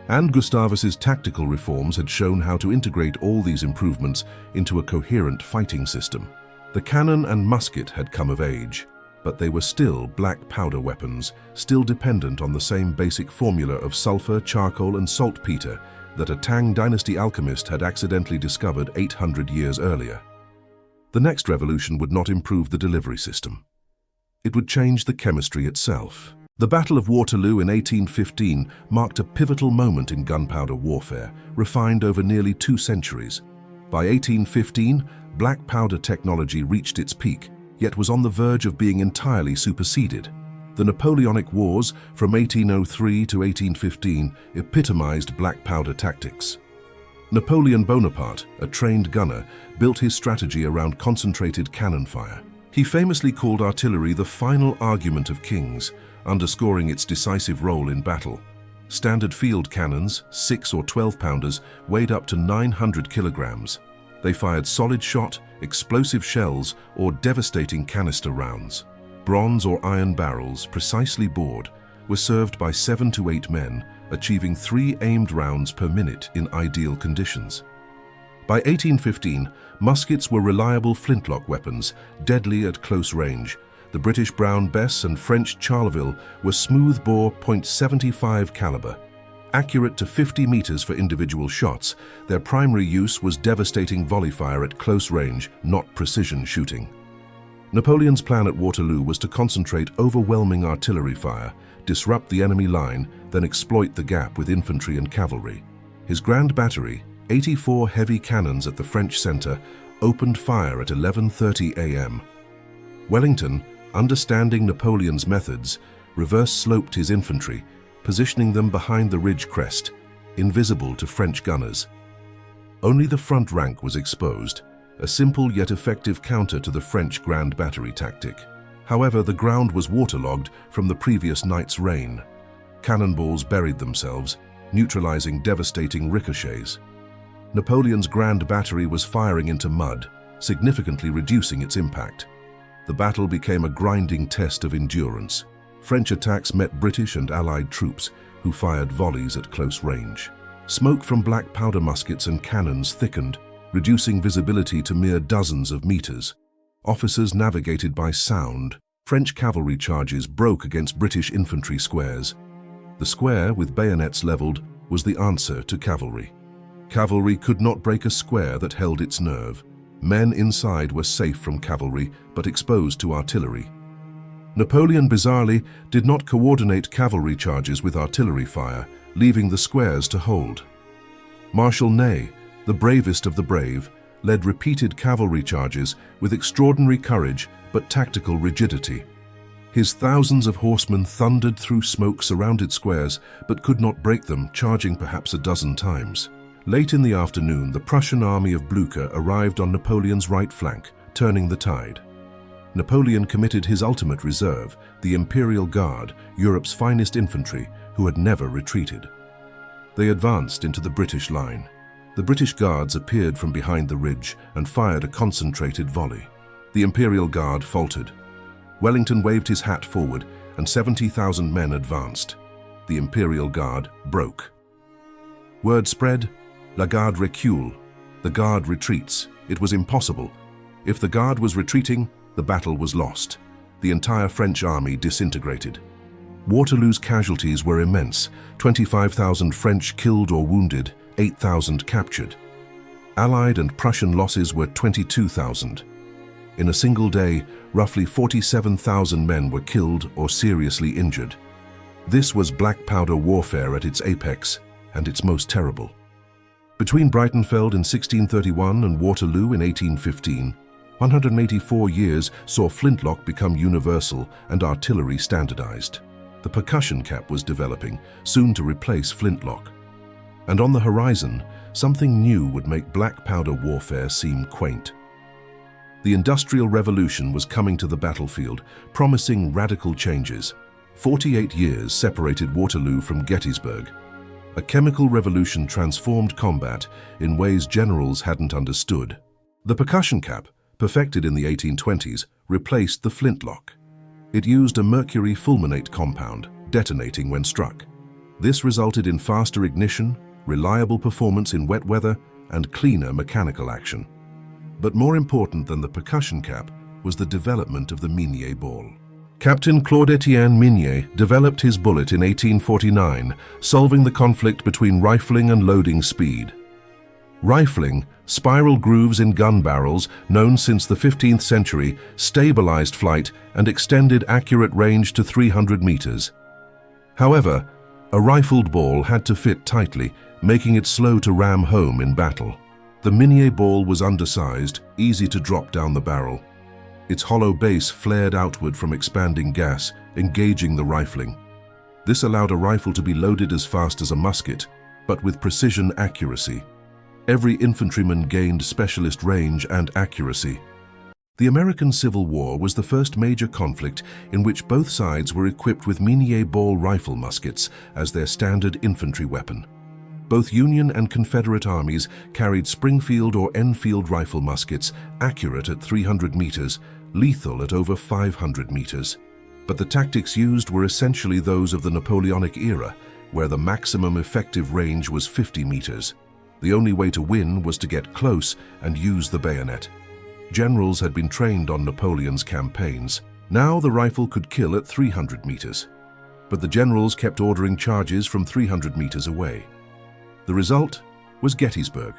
And Gustavus's tactical reforms had shown how to integrate all these improvements into a coherent fighting system. The cannon and musket had come of age, but they were still black powder weapons, still dependent on the same basic formula of sulfur, charcoal, and saltpeter that a Tang dynasty alchemist had accidentally discovered 800 years earlier. The next revolution would not improve the delivery system. It would change the chemistry itself. The Battle of Waterloo in 1815 marked a pivotal moment in gunpowder warfare, refined over nearly 2 centuries. By 1815, black powder technology reached its peak, yet was on the verge of being entirely superseded. The Napoleonic Wars from 1803 to 1815 epitomized black powder tactics. Napoleon Bonaparte, a trained gunner, built his strategy around concentrated cannon fire. He famously called artillery the final argument of kings, underscoring its decisive role in battle. Standard field cannons, 6 or 12-pounders, weighed up to 900 kilograms. They fired solid shot, explosive shells, or devastating canister rounds. Bronze or iron barrels, precisely bored, were served by 7 to 8 men, achieving 3 aimed rounds per minute in ideal conditions. By 1815, muskets were reliable flintlock weapons, deadly at close range. The British Brown Bess and French Charleville were smooth-bore .75 caliber. Accurate to 50 meters for individual shots, their primary use was devastating volley fire at close range, not precision shooting. Napoleon's plan at Waterloo was to concentrate overwhelming artillery fire, disrupt the enemy line, then exploit the gap with infantry and cavalry. His Grand Battery, 84 heavy cannons at the French center, opened fire at 11:30 a.m. Wellington, understanding Napoleon's methods, reverse-sloped his infantry, positioning them behind the ridge crest, invisible to French gunners. Only the front rank was exposed, a simple yet effective counter to the French Grand Battery tactic. However, the ground was waterlogged from the previous night's rain. Cannonballs buried themselves, neutralizing devastating ricochets. Napoleon's Grand Battery was firing into mud, significantly reducing its impact. The battle became a grinding test of endurance. French attacks met British and Allied troops, who fired volleys at close range. Smoke from black powder muskets and cannons thickened, reducing visibility to mere dozens of meters. Officers navigated by sound. French cavalry charges broke against British infantry squares. The square, with bayonets leveled, was the answer to cavalry. Cavalry could not break a square that held its nerve. Men inside were safe from cavalry, but exposed to artillery. Napoleon, bizarrely, did not coordinate cavalry charges with artillery fire, leaving the squares to hold. Marshal Ney, the bravest of the brave, led repeated cavalry charges with extraordinary courage but tactical rigidity. His thousands of horsemen thundered through smoke-surrounded squares but could not break them, charging perhaps a dozen times. Late in the afternoon, the Prussian army of Blücher arrived on Napoleon's right flank, turning the tide. Napoleon committed his ultimate reserve, the Imperial Guard, Europe's finest infantry, who had never retreated. They advanced into the British line. The British Guards appeared from behind the ridge and fired a concentrated volley. The Imperial Guard faltered. Wellington waved his hat forward, and 70,000 men advanced. The Imperial Guard broke. Word spread, "La Garde recule." The Guard retreats. It was impossible. If the Guard was retreating, the battle was lost. The entire French army disintegrated. Waterloo's casualties were immense: 25,000 French killed or wounded, 8,000 captured. Allied and Prussian losses were 22,000. In a single day, roughly 47,000 men were killed or seriously injured. This was black powder warfare at its apex and its most terrible. Between Breitenfeld in 1631 and Waterloo in 1815, 184 years saw flintlock become universal and artillery standardized. The percussion cap was developing, soon to replace flintlock. And on the horizon, something new would make black powder warfare seem quaint. The Industrial Revolution was coming to the battlefield, promising radical changes. 48 years separated Waterloo from Gettysburg. A chemical revolution transformed combat in ways generals hadn't understood. The percussion cap, perfected in the 1820s, replaced the flintlock. It used a mercury fulminate compound, detonating when struck. This resulted in faster ignition, reliable performance in wet weather, and cleaner mechanical action. But more important than the percussion cap was the development of the Minié ball. Captain Claude-Étienne Minié developed his bullet in 1849, solving the conflict between rifling and loading speed. Rifling, spiral grooves in gun barrels, known since the 15th century, stabilized flight and extended accurate range to 300 meters. However, a rifled ball had to fit tightly, making it slow to ram home in battle. The Minié ball was undersized, easy to drop down the barrel. Its hollow base flared outward from expanding gas, engaging the rifling. This allowed a rifle to be loaded as fast as a musket, but with precision accuracy. Every infantryman gained specialist range and accuracy. The American Civil War was the first major conflict in which both sides were equipped with Minié ball rifle muskets as their standard infantry weapon. Both Union and Confederate armies carried Springfield or Enfield rifle muskets, accurate at 300 meters, lethal at over 500 meters. But the tactics used were essentially those of the Napoleonic era, where the maximum effective range was 50 meters. The only way to win was to get close and use the bayonet. Generals had been trained on Napoleon's campaigns. Now the rifle could kill at 300 meters. But the generals kept ordering charges from 300 meters away. The result was Gettysburg.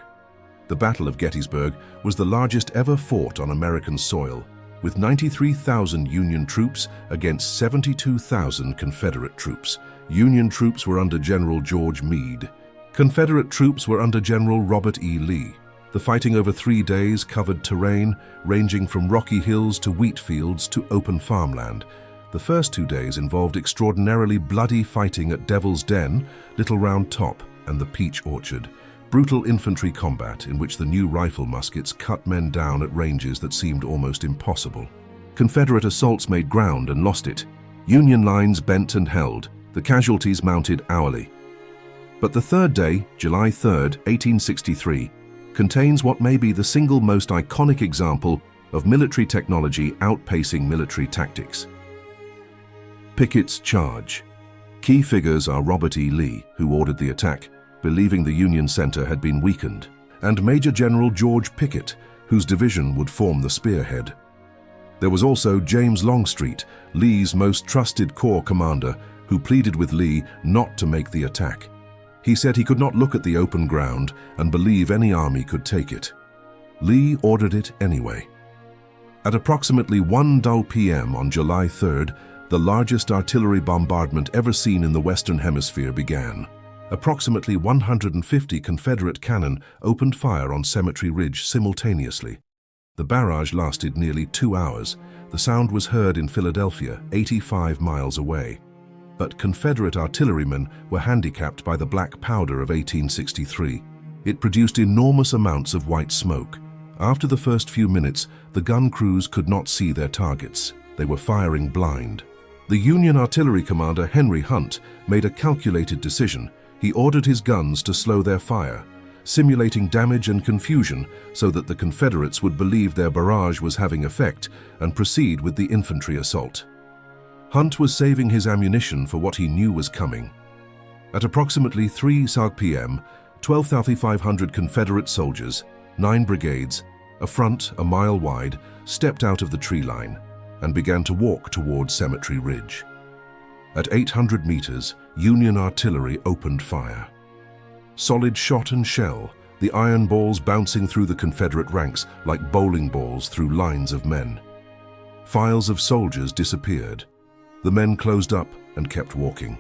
The Battle of Gettysburg was the largest ever fought on American soil, with 93,000 Union troops against 72,000 Confederate troops. Union troops were under General George Meade. Confederate troops were under General Robert E. Lee. The fighting over 3 days covered terrain ranging from rocky hills to wheat fields to open farmland. The first 2 days involved extraordinarily bloody fighting at Devil's Den, Little Round Top, and the Peach Orchard. Brutal infantry combat in which the new rifle muskets cut men down at ranges that seemed almost impossible. Confederate assaults made ground and lost it. Union lines bent and held. The casualties mounted hourly. But the third day, July 3rd, 1863, contains what may be the single most iconic example of military technology outpacing military tactics. Pickett's charge. Key figures are Robert E. Lee, who ordered the attack, believing the Union center had been weakened, and Major General George Pickett, whose division would form the spearhead. There was also James Longstreet, Lee's most trusted corps commander, who pleaded with Lee not to make the attack. He said he could not look at the open ground and believe any army could take it. Lee ordered it anyway. At approximately 1 p.m. on July 3rd, the largest artillery bombardment ever seen in the Western Hemisphere began. Approximately 150 Confederate cannon opened fire on Cemetery Ridge simultaneously. The barrage lasted nearly 2 hours. The sound was heard in Philadelphia, 85 miles away. But Confederate artillerymen were handicapped by the black powder of 1863. It produced enormous amounts of white smoke. After the first few minutes, the gun crews could not see their targets. They were firing blind. The Union artillery commander, Henry Hunt, made a calculated decision. He ordered his guns to slow their fire, simulating damage and confusion so that the Confederates would believe their barrage was having effect and proceed with the infantry assault. Hunt was saving his ammunition for what he knew was coming. At approximately 3 p.m., 12,500 Confederate soldiers, 9 brigades, a front a mile wide, stepped out of the tree line and began to walk toward Cemetery Ridge. At 800 meters, Union artillery opened fire. Solid shot and shell, the iron balls bouncing through the Confederate ranks like bowling balls through lines of men. Files of soldiers disappeared. The men closed up and kept walking.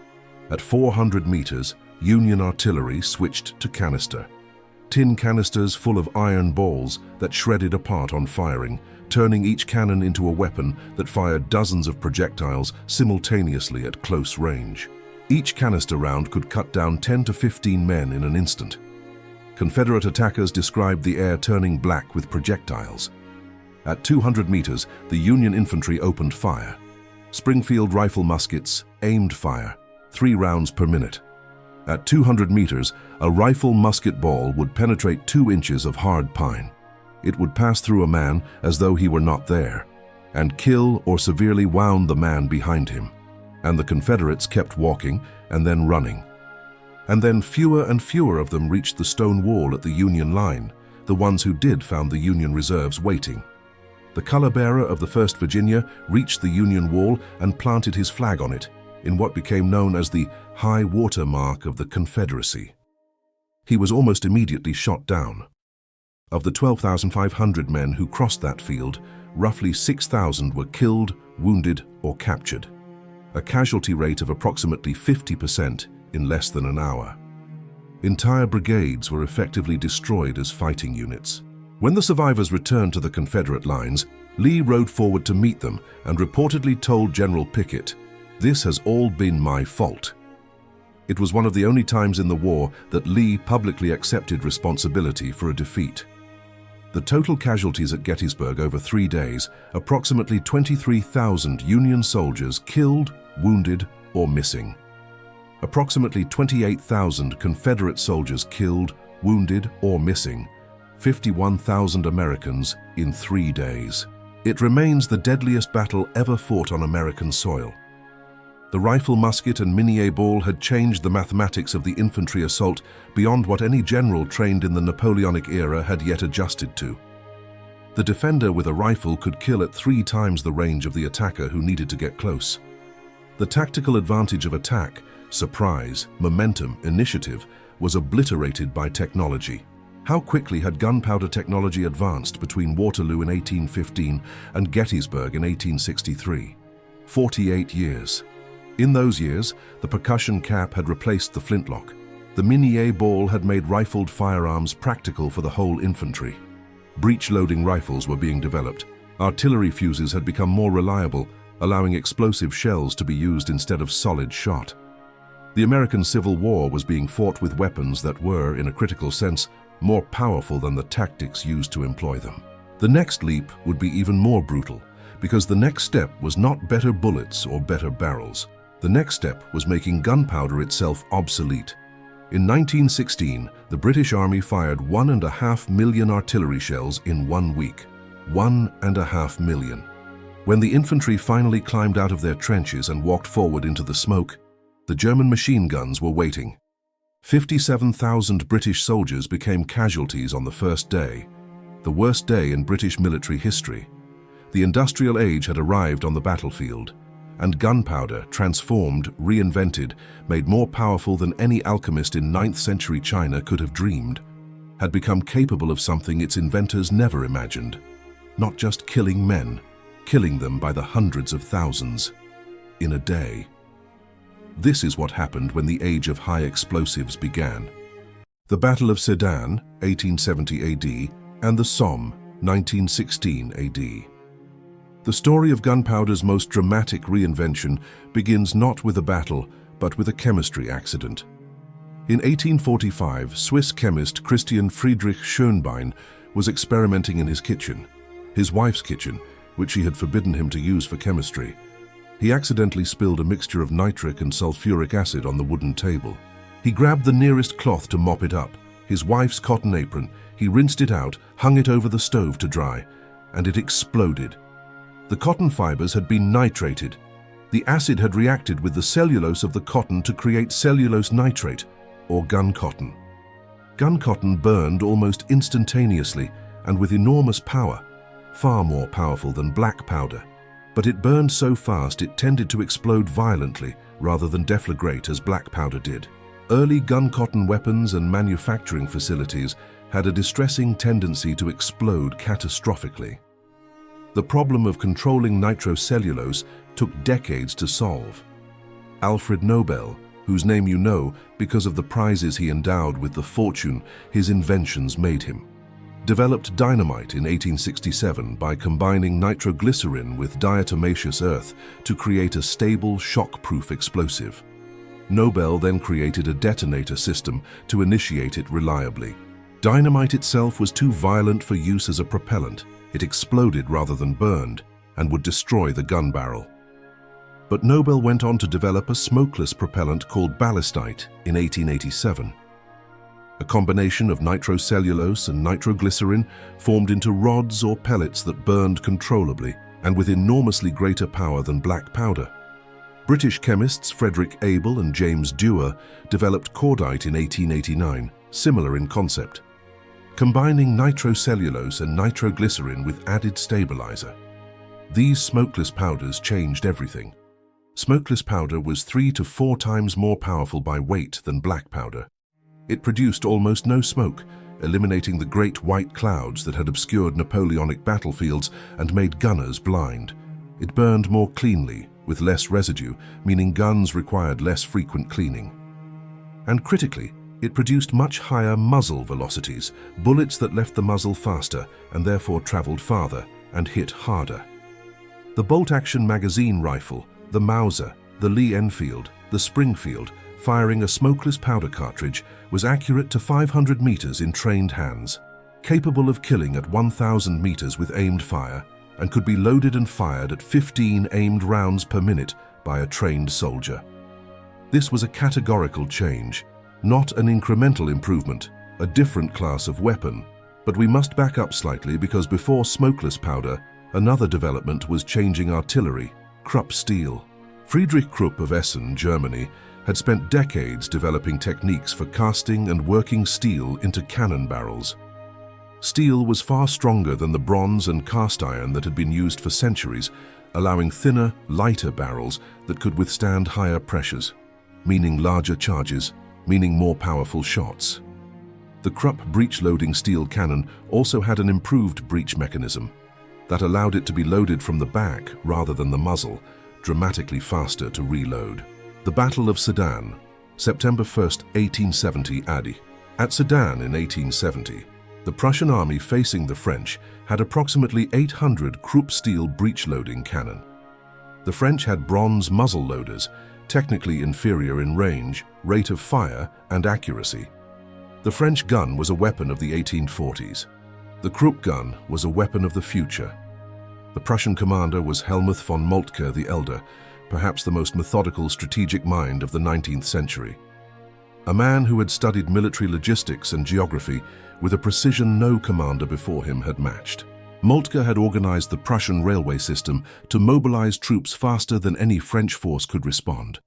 At 400 meters, Union artillery switched to canister. Tin canisters full of iron balls that shredded apart on firing, turning each cannon into a weapon that fired dozens of projectiles simultaneously at close range. Each canister round could cut down 10 to 15 men in an instant. Confederate attackers described the air turning black with projectiles. At 200 meters, the Union infantry opened fire. Springfield rifle muskets aimed fire, 3 rounds per minute. At 200 meters, a rifle musket ball would penetrate 2 inches of hard pine. It would pass through a man as though he were not there, and kill or severely wound the man behind him. And the Confederates kept walking and then running. And then fewer and fewer of them reached the stone wall at the Union line. The ones who did found the Union reserves waiting. The color bearer of the 1st Virginia reached the Union wall and planted his flag on it, in what became known as the high water mark of the Confederacy. He was almost immediately shot down. Of the 12,500 men who crossed that field, roughly 6,000 were killed, wounded, or captured, a casualty rate of approximately 50% in less than an hour. Entire brigades were effectively destroyed as fighting units. When the survivors returned to the Confederate lines, Lee rode forward to meet them and reportedly told General Pickett, "This has all been my fault." It was one of the only times in the war that Lee publicly accepted responsibility for a defeat. The total casualties at Gettysburg over 3 days, approximately 23,000 Union soldiers killed, wounded, or missing. Approximately 28,000 Confederate soldiers killed, wounded, or missing. 51,000 Americans in 3 days. It remains the deadliest battle ever fought on American soil. The rifle, musket, and minié ball had changed the mathematics of the infantry assault beyond what any general trained in the Napoleonic era had yet adjusted to. The defender with a rifle could kill at 3 times the range of the attacker who needed to get close. The tactical advantage of attack, surprise, momentum, initiative, was obliterated by technology. How quickly had gunpowder technology advanced between Waterloo in 1815 and Gettysburg in 1863? 48 years. In those years, the percussion cap had replaced the flintlock. The minié ball had made rifled firearms practical for the whole infantry. Breech-loading rifles were being developed. Artillery fuses had become more reliable, allowing explosive shells to be used instead of solid shot. The American Civil War was being fought with weapons that were, in a critical sense, more powerful than the tactics used to employ them. The next leap would be even more brutal, because the next step was not better bullets or better barrels. The next step was making gunpowder itself obsolete. In 1916, the British Army fired 1.5 million artillery shells in 1 week. 1.5 million. When the infantry finally climbed out of their trenches and walked forward into the smoke, the German machine guns were waiting. 57,000 British soldiers became casualties on the first day, the worst day in British military history. The industrial age had arrived on the battlefield, and gunpowder, transformed, reinvented, made more powerful than any alchemist in 9th century China could have dreamed, had become capable of something its inventors never imagined. Not just killing men, killing them by the hundreds of thousands, in a day. This is what happened when the age of high explosives began. The Battle of Sedan, 1870 AD, and the Somme, 1916 AD. The story of gunpowder's most dramatic reinvention begins not with a battle, but with a chemistry accident. In 1845, Swiss chemist Christian Friedrich Schönbein was experimenting in his kitchen, his wife's kitchen, which she had forbidden him to use for chemistry. He accidentally spilled a mixture of nitric and sulfuric acid on the wooden table. He grabbed the nearest cloth to mop it up, his wife's cotton apron. He rinsed it out, hung it over the stove to dry, and it exploded. The cotton fibers had been nitrated. The acid had reacted with the cellulose of the cotton to create cellulose nitrate, or gun cotton. Gun cotton burned almost instantaneously and with enormous power, far more powerful than black powder. But it burned so fast it tended to explode violently rather than deflagrate as black powder did. Early gun cotton weapons and manufacturing facilities had a distressing tendency to explode catastrophically. The problem of controlling nitrocellulose took decades to solve. Alfred Nobel, whose name you know because of the prizes he endowed with the fortune his inventions made him, developed dynamite in 1867 by combining nitroglycerin with diatomaceous earth to create a stable, shock-proof explosive. Nobel then created a detonator system to initiate it reliably. Dynamite itself was too violent for use as a propellant. It exploded rather than burned and would destroy the gun barrel. But Nobel went on to develop a smokeless propellant called ballistite in 1887. A combination of nitrocellulose and nitroglycerin formed into rods or pellets that burned controllably and with enormously greater power than black powder. British chemists Frederick Abel and James Dewar developed cordite in 1889, similar in concept, combining nitrocellulose and nitroglycerin with added stabilizer. These smokeless powders changed everything. Smokeless powder was 3 to 4 times more powerful by weight than black powder. It produced almost no smoke, eliminating the great white clouds that had obscured Napoleonic battlefields and made gunners blind. It burned more cleanly, with less residue, meaning guns required less frequent cleaning. And critically, It produced much higher muzzle velocities, bullets that left the muzzle faster and therefore traveled farther and hit harder. The bolt-action magazine rifle, the Mauser, the Lee Enfield, the Springfield, firing a smokeless powder cartridge, was accurate to 500 meters in trained hands, capable of killing at 1,000 meters with aimed fire, and could be loaded and fired at 15 aimed rounds per minute by a trained soldier. This was a categorical change, not an incremental improvement, a different class of weapon. But we must back up slightly because before smokeless powder, another development was changing artillery, Krupp steel. Friedrich Krupp of Essen, Germany, had spent decades developing techniques for casting and working steel into cannon barrels. Steel was far stronger than the bronze and cast iron that had been used for centuries, allowing thinner, lighter barrels that could withstand higher pressures, meaning larger charges, meaning more powerful shots. The Krupp breech-loading steel cannon also had an improved breech mechanism that allowed it to be loaded from the back rather than the muzzle, dramatically faster to reload. The Battle of Sedan, September 1, 1870 AD. At Sedan in 1870, the Prussian army facing the French had approximately 800 Krupp steel breech-loading cannon. The French had bronze muzzle loaders, technically inferior in range, rate of fire, and accuracy. The French gun was a weapon of the 1840s. The Krupp gun was a weapon of the future. The Prussian commander was Helmuth von Moltke the Elder, perhaps the most methodical strategic mind of the 19th century. A man who had studied military logistics and geography with a precision no commander before him had matched. Moltke had organized the Prussian railway system to mobilize troops faster than any French force could respond.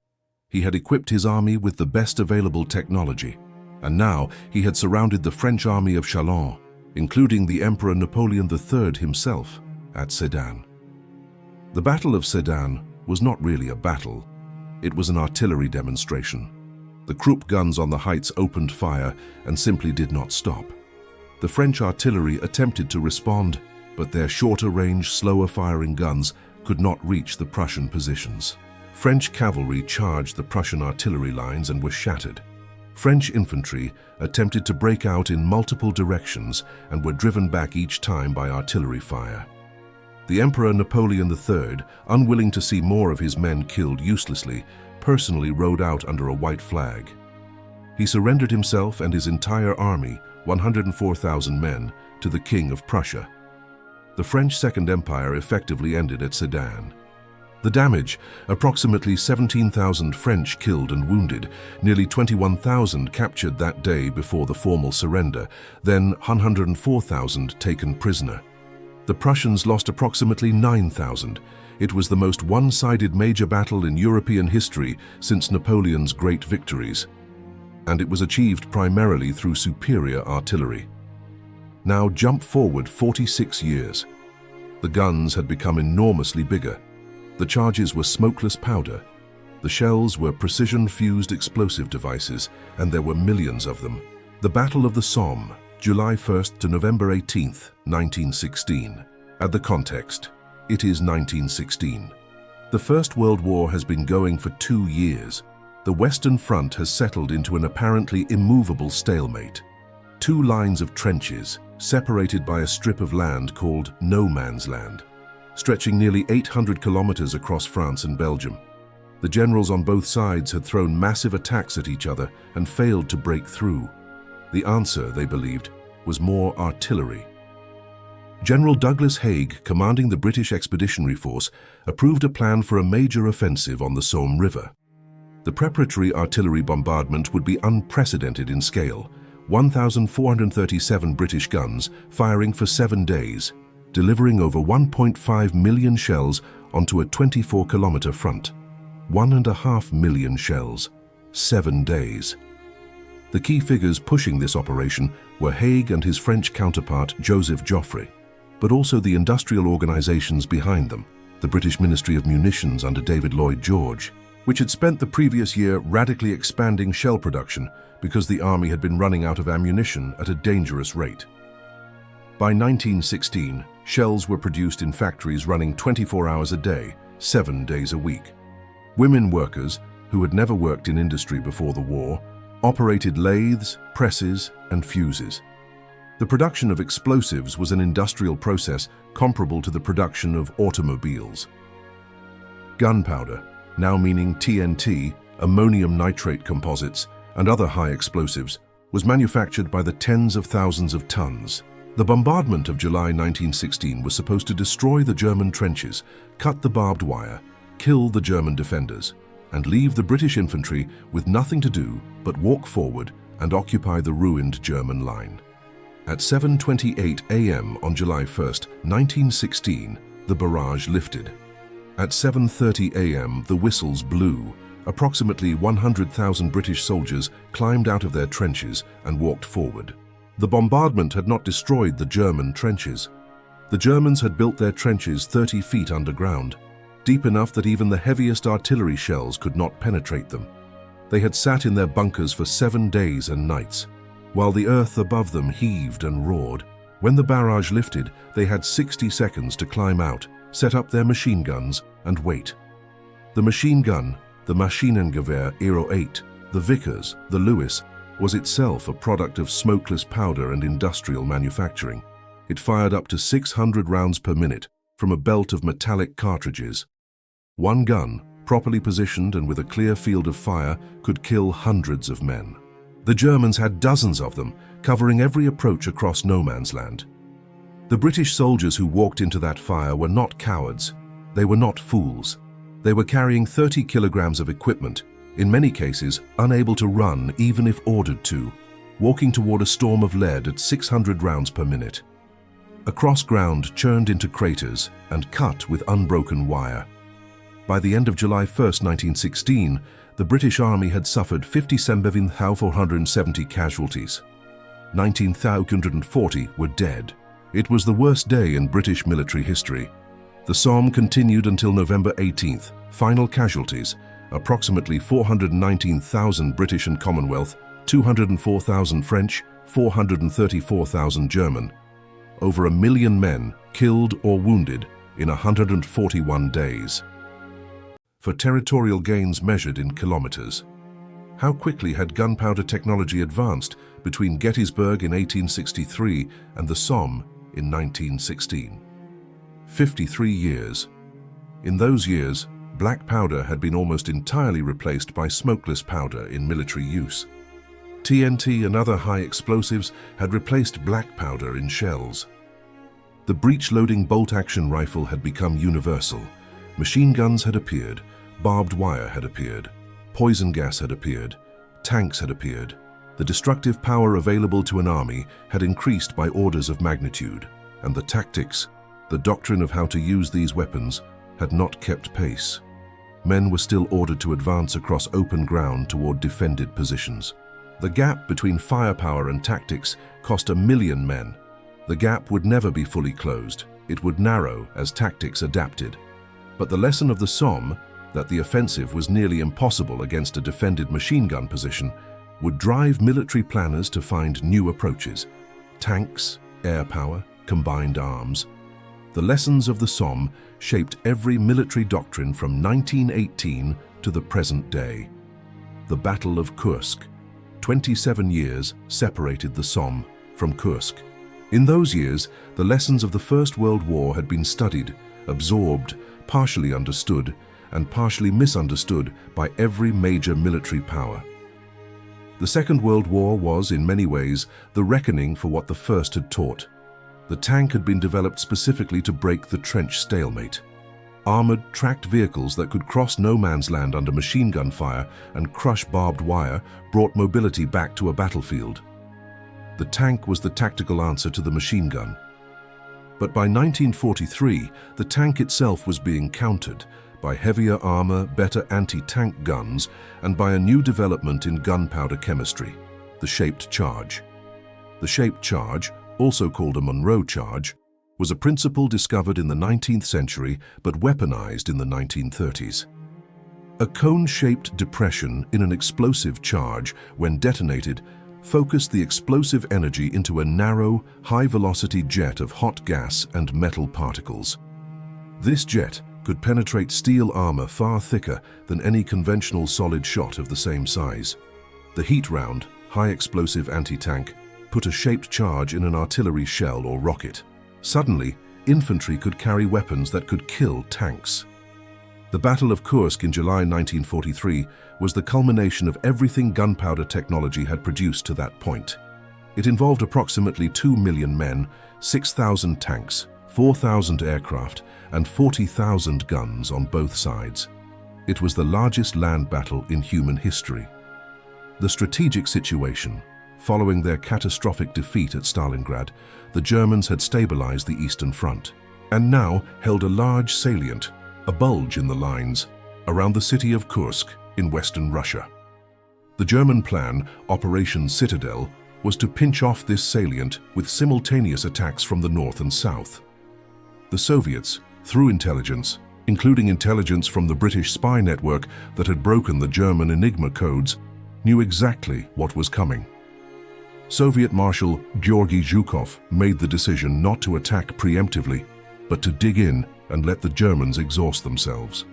He had equipped his army with the best available technology, and now he had surrounded the French army of Chalon, including the Emperor Napoleon III himself, at Sedan. The Battle of Sedan was not really a battle. It was an artillery demonstration. The Krupp guns on the heights opened fire and simply did not stop. The French artillery attempted to respond, but their shorter-range, slower-firing guns could not reach the Prussian positions. French cavalry charged the Prussian artillery lines and were shattered. French infantry attempted to break out in multiple directions and were driven back each time by artillery fire. The Emperor Napoleon III, unwilling to see more of his men killed uselessly, personally rode out under a white flag. He surrendered himself and his entire army, 104,000 men, to the King of Prussia. The French Second Empire effectively ended at Sedan. The damage, approximately 17,000 French killed and wounded, nearly 21,000 captured that day before the formal surrender, then 104,000 taken prisoner. The Prussians lost approximately 9,000. It was the most one-sided major battle in European history since Napoleon's great victories, and it was achieved primarily through superior artillery. Now jump forward 46 years. The guns had become enormously bigger. The charges were smokeless powder. The shells were precision-fused explosive devices, and there were millions of them. The Battle of the Somme, July 1st to November 18th, 1916. At the context, it is 1916. The First World War has been going for 2 years. The Western Front has settled into an apparently immovable stalemate. 2 lines of trenches, separated by a strip of land called No Man's Land, stretching nearly 800 kilometers across France and Belgium. The generals on both sides had thrown massive attacks at each other and failed to break through. The answer, they believed, was more artillery. General Douglas Haig, commanding the British Expeditionary Force, approved a plan for a major offensive on the Somme River. The preparatory artillery bombardment would be unprecedented in scale, 1,437 British guns firing for 7 days, delivering over 1.5 million shells onto a 24-kilometer front. 1.5 million shells, 7 days. The key figures pushing this operation were Haig and his French counterpart Joseph Joffre, but also the industrial organizations behind them, the British Ministry of Munitions under David Lloyd George, which had spent the previous year radically expanding shell production because the army had been running out of ammunition at a dangerous rate. By 1916, shells were produced in factories running 24 hours a day, 7 days a week. Women workers, who had never worked in industry before the war, operated lathes, presses, and fuses. The production of explosives was an industrial process comparable to the production of automobiles. Gunpowder, now meaning TNT, ammonium nitrate composites, and other high explosives, was manufactured by the tens of thousands of tons. The bombardment of July 1916 was supposed to destroy the German trenches, cut the barbed wire, kill the German defenders, and leave the British infantry with nothing to do but walk forward and occupy the ruined German line. At 7:28 a.m. on July 1st, 1916, the barrage lifted. At 7:30 a.m., the whistles blew. Approximately 100,000 British soldiers climbed out of their trenches and walked forward. The bombardment had not destroyed the German trenches. The Germans had built their trenches 30 feet underground, deep enough that even the heaviest artillery shells could not penetrate them. They had sat in their bunkers for 7 days and nights, while the earth above them heaved and roared. When the barrage lifted, they had 60 seconds to climb out, set up their machine guns, and wait. The machine gun, the Maschinengewehr Aero 8, the Vickers, the Lewis, was itself a product of smokeless powder and industrial manufacturing. It fired up to 600 rounds per minute from a belt of metallic cartridges. One gun, properly positioned and with a clear field of fire, could kill hundreds of men. The Germans had dozens of them, covering every approach across no man's land. The British soldiers who walked into that fire were not cowards. They were not fools. They were carrying 30 kilograms of equipment, in many cases unable to run even if ordered to, walking toward a storm of lead at 600 rounds per minute. Across ground churned into craters and cut with unbroken wire. By the end of July 1st, 1916, the British Army had suffered 57,470 casualties. 19,440 were dead. It was the worst day in British military history. The Somme continued until November 18th. Final casualties, approximately 419,000 British and Commonwealth, 204,000 French, 434,000 German. Over 1 million men killed or wounded in 141 days. For territorial gains measured in kilometers. How quickly had gunpowder technology advanced between Gettysburg in 1863 and the Somme in 1916? 53 years. In those years, black powder had been almost entirely replaced by smokeless powder in military use. TNT and other high explosives had replaced black powder in shells. The breech-loading bolt-action rifle had become universal. Machine guns had appeared, barbed wire had appeared, poison gas had appeared, tanks had appeared. The destructive power available to an army had increased by orders of magnitude, and the tactics, the doctrine of how to use these weapons, had not kept pace. Men were still ordered to advance across open ground toward defended positions. The gap between firepower and tactics cost 1 million men. The gap would never be fully closed. It would narrow as tactics adapted. But the lesson of the Somme, that the offensive was nearly impossible against a defended machine gun position, would drive military planners to find new approaches: tanks, air power, combined arms. The lessons of the Somme shaped every military doctrine from 1918 to the present day. The Battle of Kursk. 27 years separated the Somme from Kursk. In those years, the lessons of the First World War had been studied, absorbed, partially understood, and partially misunderstood by every major military power. The Second World War was, in many ways, the reckoning for what the First had taught. The tank had been developed specifically to break the trench stalemate. Armored, tracked vehicles that could cross no man's land under machine gun fire and crush barbed wire brought mobility back to a battlefield. The tank was the tactical answer to the machine gun. But by 1943, the tank itself was being countered by heavier armor, better anti-tank guns, and by a new development in gunpowder chemistry, the shaped charge. The shaped charge, also called a Monroe charge, was a principle discovered in the 19th century but weaponized in the 1930s. A cone-shaped depression in an explosive charge, when detonated, focused the explosive energy into a narrow, high-velocity jet of hot gas and metal particles. This jet could penetrate steel armor far thicker than any conventional solid shot of the same size. The heat round, high-explosive anti-tank, put a shaped charge in an artillery shell or rocket. Suddenly, infantry could carry weapons that could kill tanks. The Battle of Kursk in July 1943 was the culmination of everything gunpowder technology had produced to that point. It involved approximately 2 million men, 6,000 tanks, 4,000 aircraft, and 40,000 guns on both sides. It was the largest land battle in human history. The strategic situation: following their catastrophic defeat at Stalingrad, the Germans had stabilized the Eastern Front, and now held a large salient, a bulge in the lines, around the city of Kursk in western Russia. The German plan, Operation Citadel, was to pinch off this salient with simultaneous attacks from the north and south. The Soviets, through intelligence, including intelligence from the British spy network that had broken the German Enigma codes, knew exactly what was coming. Soviet Marshal Georgy Zhukov made the decision not to attack preemptively, but to dig in and let the Germans exhaust themselves.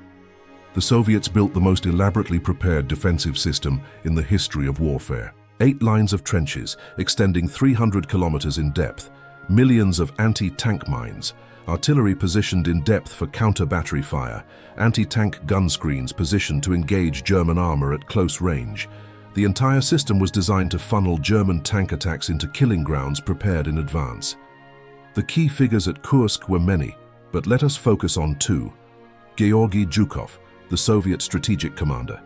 The Soviets built the most elaborately prepared defensive system in the history of warfare. 8 lines of trenches extending 300 kilometers in depth, millions of anti-tank mines, artillery positioned in depth for counter-battery fire, anti-tank gun screens positioned to engage German armor at close range. The entire system was designed to funnel German tank attacks into killing grounds prepared in advance. The key figures at Kursk were many, but let us focus on 2. Georgy Zhukov, the Soviet strategic commander,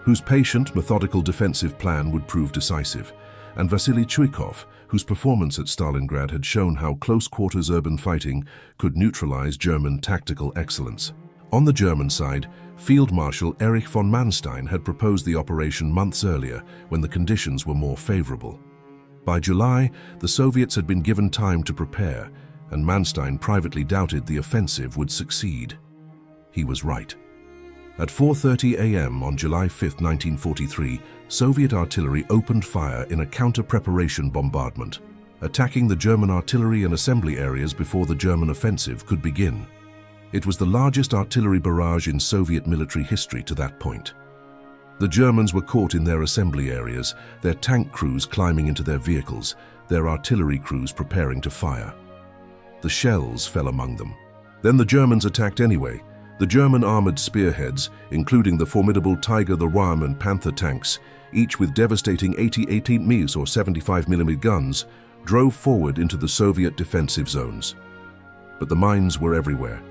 whose patient, methodical defensive plan would prove decisive, and Vasily Chuikov, whose performance at Stalingrad had shown how close-quarters urban fighting could neutralize German tactical excellence. On the German side, Field Marshal Erich von Manstein had proposed the operation months earlier when the conditions were more favorable. By July, the Soviets had been given time to prepare, and Manstein privately doubted the offensive would succeed. He was right. At 4:30 a.m. on July 5, 1943, Soviet artillery opened fire in a counter-preparation bombardment, attacking the German artillery and assembly areas before the German offensive could begin. It was the largest artillery barrage in Soviet military history to that point. The Germans were caught in their assembly areas, their tank crews climbing into their vehicles, their artillery crews preparing to fire. The shells fell among them. Then the Germans attacked anyway. The German armored spearheads, including the formidable Tiger, the Ram and Panther tanks, each with devastating 80-18 ms or 75mm guns, drove forward into the Soviet defensive zones. But the mines were everywhere.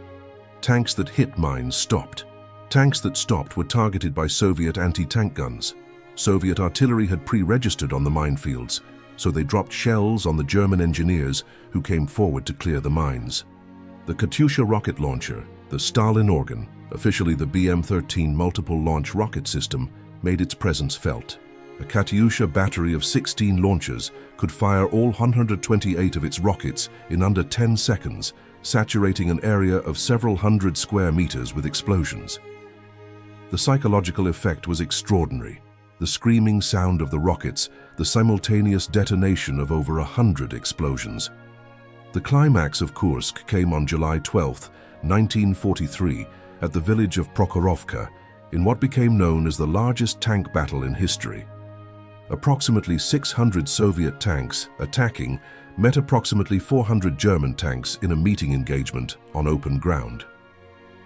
Tanks that hit mines stopped. Tanks that stopped were targeted by Soviet anti-tank guns. Soviet artillery had pre-registered on the minefields, so they dropped shells on the German engineers who came forward to clear the mines. The Katyusha rocket launcher, the Stalin organ, officially the BM-13 multiple launch rocket system, made its presence felt. A Katyusha battery of 16 launchers could fire all 128 of its rockets in under 10 seconds, saturating an area of several hundred square meters with explosions. The psychological effect was extraordinary. The screaming sound of the rockets, the simultaneous detonation of over 100 explosions. The climax of Kursk came on July 12, 1943, at the village of Prokhorovka, in what became known as the largest tank battle in history. Approximately 600 Soviet tanks attacking met approximately 400 German tanks in a meeting engagement on open ground.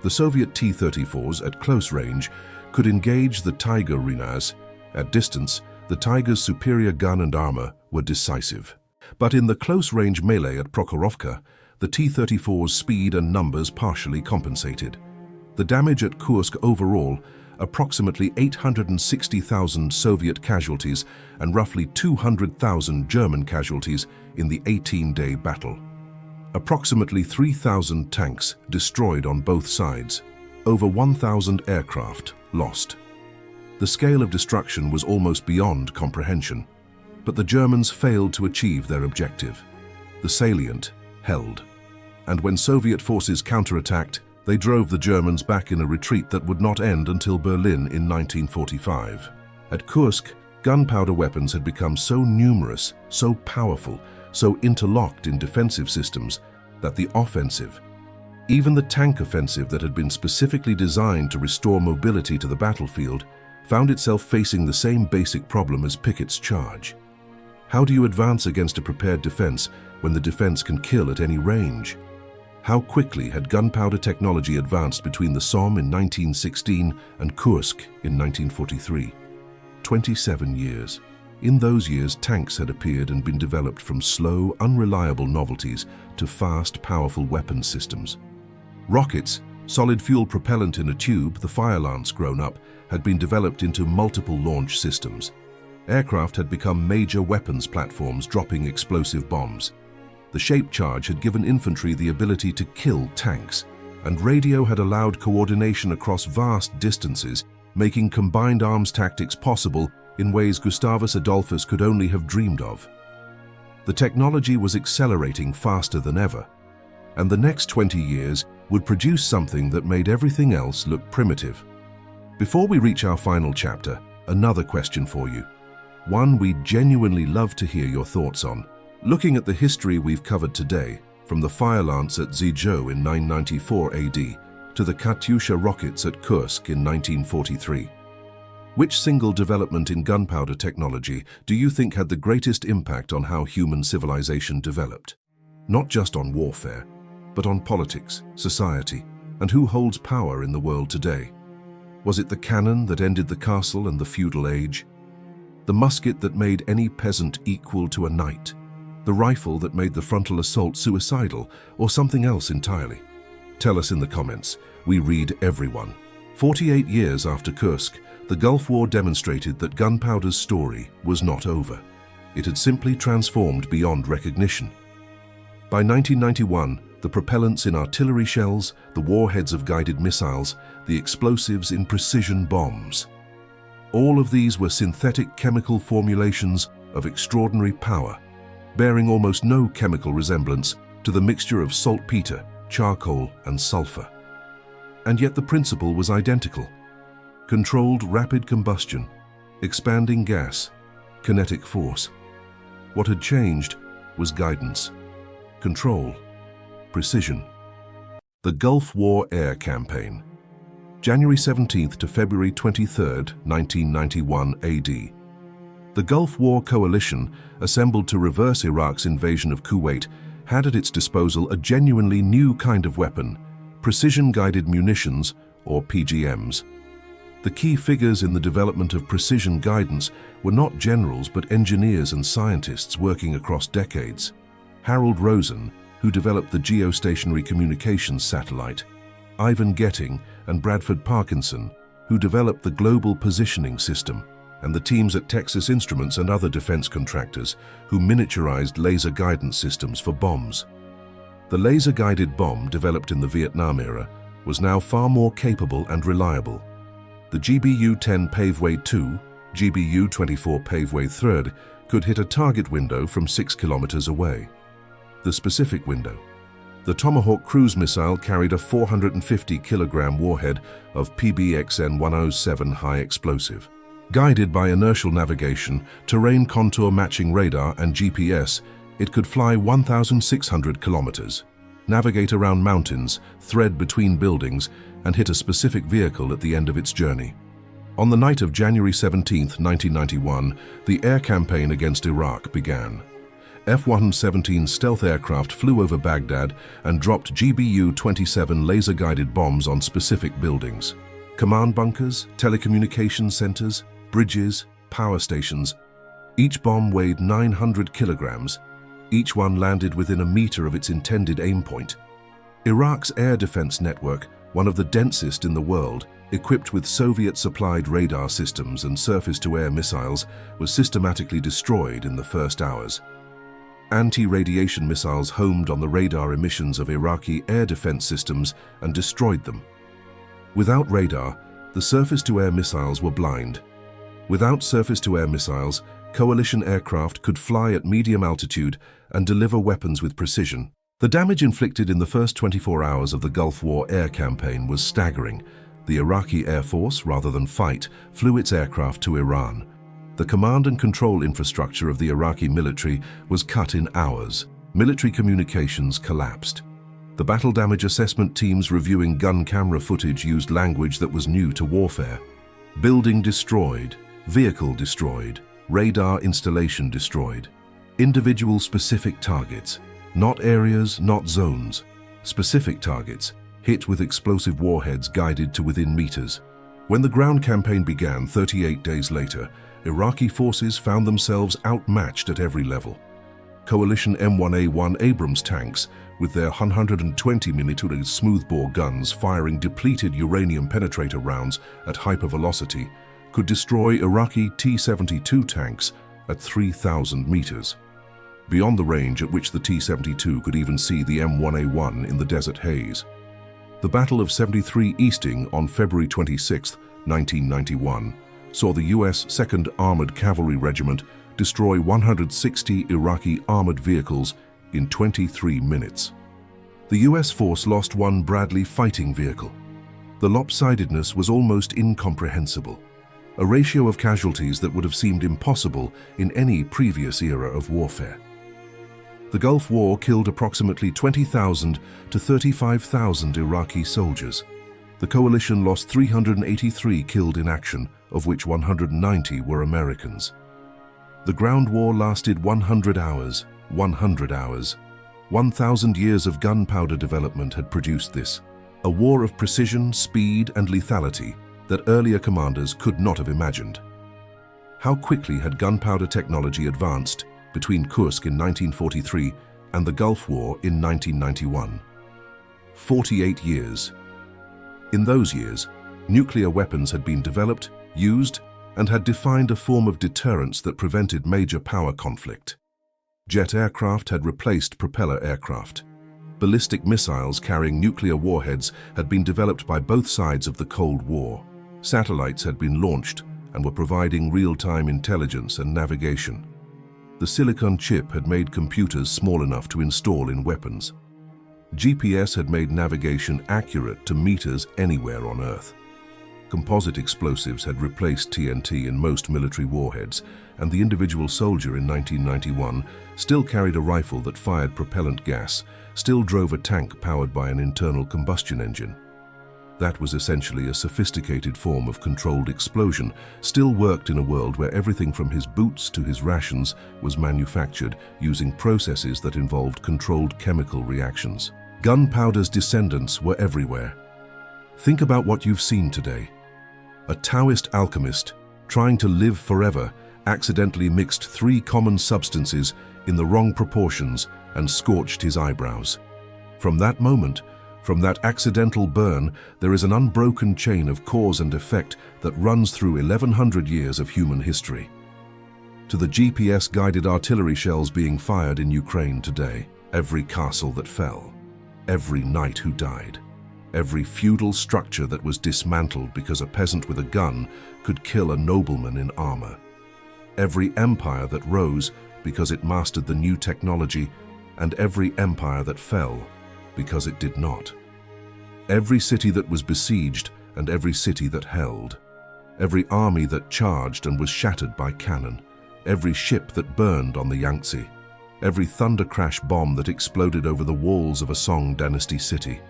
The Soviet T-34s at close range could engage the Tiger Rinas. At distance, the Tiger's superior gun and armor were decisive. But in the close-range melee at Prokhorovka, the T-34's speed and numbers partially compensated. The damage at Kursk overall, approximately 860,000 Soviet casualties and roughly 200,000 German casualties in the 18-day battle. Approximately 3,000 tanks destroyed on both sides. Over 1,000 aircraft lost. The scale of destruction was almost beyond comprehension. But the Germans failed to achieve their objective. The salient held. And when Soviet forces counterattacked, they drove the Germans back in a retreat that would not end until Berlin in 1945. At Kursk, gunpowder weapons had become so numerous, so powerful, so interlocked in defensive systems that the offensive, even the tank offensive that had been specifically designed to restore mobility to the battlefield, found itself facing the same basic problem as Pickett's charge. How do you advance against a prepared defense when the defense can kill at any range? How quickly had gunpowder technology advanced between the Somme in 1916 and Kursk in 1943? 27 years. In those years, tanks had appeared and been developed from slow, unreliable novelties to fast, powerful weapons systems. Rockets, solid fuel propellant in a tube, the fire lance grown up, had been developed into multiple launch systems. Aircraft had become major weapons platforms dropping explosive bombs. The shape charge had given infantry the ability to kill tanks, and radio had allowed coordination across vast distances, making combined arms tactics possible in ways Gustavus Adolphus could only have dreamed of. The technology was accelerating faster than ever, and the next 20 years would produce something that made everything else look primitive. Before we reach our final chapter, another question for you. One we'd genuinely love to hear your thoughts on. Looking at the history we've covered today, from the fire lance at Zizhou in 994 AD to the Katyusha rockets at Kursk in 1943, which single development in gunpowder technology do you think had the greatest impact on how human civilization developed? Not just on warfare, but on politics, society, and who holds power in the world today. Was it the cannon that ended the castle and the feudal age? The musket that made any peasant equal to a knight? The rifle that made the frontal assault suicidal, or something else entirely? Tell us in the comments. We read everyone. 48 years after Kursk, the Gulf War demonstrated that gunpowder's story was not over. It had simply transformed beyond recognition. By 1991, the propellants in artillery shells, the warheads of guided missiles, the explosives in precision bombs. All of these were synthetic chemical formulations of extraordinary power, bearing almost no chemical resemblance to the mixture of saltpeter, charcoal, and sulfur. And yet the principle was identical. Controlled rapid combustion, expanding gas, kinetic force. What had changed was guidance, control, precision. The Gulf War Air Campaign. January 17th to February 23rd, 1991 AD. The Gulf War Coalition, assembled to reverse Iraq's invasion of Kuwait, had at its disposal a genuinely new kind of weapon, precision-guided munitions, or PGMs. The key figures in the development of precision guidance were not generals but engineers and scientists working across decades. Harold Rosen, who developed the geostationary communications satellite, Ivan Getting and Bradford Parkinson, who developed the global positioning system, and the teams at Texas Instruments and other defense contractors who miniaturized laser guidance systems for bombs. The laser-guided bomb developed in the Vietnam era was now far more capable and reliable. The GBU-10 Paveway II, GBU-24 Paveway III could hit a target window from 6 kilometers away. The specific window. The Tomahawk cruise missile carried a 450-kilogram warhead of PBXN-107 high explosive. Guided by inertial navigation, terrain contour matching radar, and GPS, it could fly 1,600 kilometers, navigate around mountains, thread between buildings, and hit a specific vehicle at the end of its journey. On the night of January 17, 1991, the air campaign against Iraq began. F-117 stealth aircraft flew over Baghdad and dropped GBU-27 laser-guided bombs on specific buildings. Command bunkers, telecommunications centers, bridges, power stations. Each bomb weighed 900 kilograms. Each one landed within a meter of its intended aim point. Iraq's air defense network, one of the densest in the world, equipped with Soviet-supplied radar systems and surface-to-air missiles, was systematically destroyed in the first hours. Anti-radiation missiles homed on the radar emissions of Iraqi air defense systems and destroyed them. Without radar, the surface-to-air missiles were blind. Without surface-to-air missiles, coalition aircraft could fly at medium altitude and deliver weapons with precision. The damage inflicted in the first 24 hours of the Gulf War air campaign was staggering. The Iraqi Air Force, rather than fight, flew its aircraft to Iran. The command and control infrastructure of the Iraqi military was cut in hours. Military communications collapsed. The battle damage assessment teams reviewing gun camera footage used language that was new to warfare. Building destroyed, vehicle destroyed, radar installation destroyed. Individual specific targets, not areas, not zones. Specific targets, hit with explosive warheads guided to within meters. When the ground campaign began 38 days later, Iraqi forces found themselves outmatched at every level. Coalition M1A1 Abrams tanks, with their 120mm smoothbore guns firing depleted uranium penetrator rounds at hypervelocity, could destroy Iraqi T-72 tanks at 3,000 meters. Beyond the range at which the T-72 could even see the M1A1 in the desert haze. The Battle of 73 Easting on February 26, 1991, saw the U.S. 2nd Armored Cavalry Regiment destroy 160 Iraqi armored vehicles in 23 minutes. The U.S. force lost one Bradley fighting vehicle. The lopsidedness was almost incomprehensible, a ratio of casualties that would have seemed impossible in any previous era of warfare. The Gulf War killed approximately 20,000 to 35,000 Iraqi soldiers. The coalition lost 383 killed in action, of which 190 were Americans. The ground war lasted 100 hours. 100 hours. 1,000 years of gunpowder development had produced this. A war of precision, speed, and lethality that earlier commanders could not have imagined. How quickly had gunpowder technology advanced between Kursk in 1943 and the Gulf War in 1991? 48 years. In those years, nuclear weapons had been developed, used, and had defined a form of deterrence that prevented major power conflict. Jet aircraft had replaced propeller aircraft. Ballistic missiles carrying nuclear warheads had been developed by both sides of the Cold War. Satellites had been launched and were providing real-time intelligence and navigation. The silicon chip had made computers small enough to install in weapons. GPS had made navigation accurate to meters anywhere on Earth. Composite explosives had replaced TNT in most military warheads, and the individual soldier in 1991 still carried a rifle that fired propellant gas, still drove a tank powered by an internal combustion engine. That was essentially a sophisticated form of controlled explosion, still worked in a world where everything from his boots to his rations was manufactured using processes that involved controlled chemical reactions. Gunpowder's descendants were everywhere. Think about what you've seen today. A Taoist alchemist, trying to live forever, accidentally mixed 3 common substances in the wrong proportions and scorched his eyebrows. From that moment, from that accidental burn, there is an unbroken chain of cause and effect that runs through 1,100 years of human history. To the GPS-guided artillery shells being fired in Ukraine today, every castle that fell, every knight who died, every feudal structure that was dismantled because a peasant with a gun could kill a nobleman in armor, every empire that rose because it mastered the new technology, and every empire that fell because it did not. Every city that was besieged and every city that held. Every army that charged and was shattered by cannon. Every ship that burned on the Yangtze. Every thunder crash bomb that exploded over the walls of a Song dynasty city.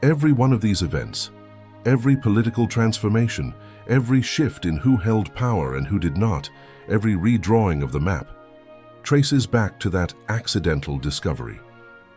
Every one of these events, every political transformation, every shift in who held power and who did not, every redrawing of the map, traces back to that accidental discovery.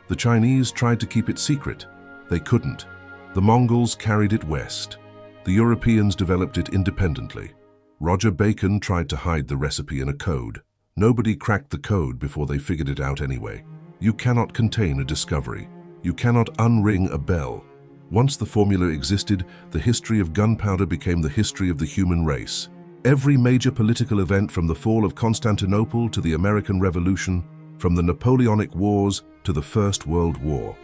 The Chinese tried to keep it secret. They couldn't. The Mongols carried it west. The Europeans developed it independently. Roger Bacon tried to hide the recipe in a code. Nobody cracked the code before they figured it out anyway. You cannot contain a discovery. You cannot unring a bell. Once the formula existed, the history of gunpowder became the history of the human race. Every major political event from the fall of Constantinople to the American Revolution, from the Napoleonic Wars to the First World War,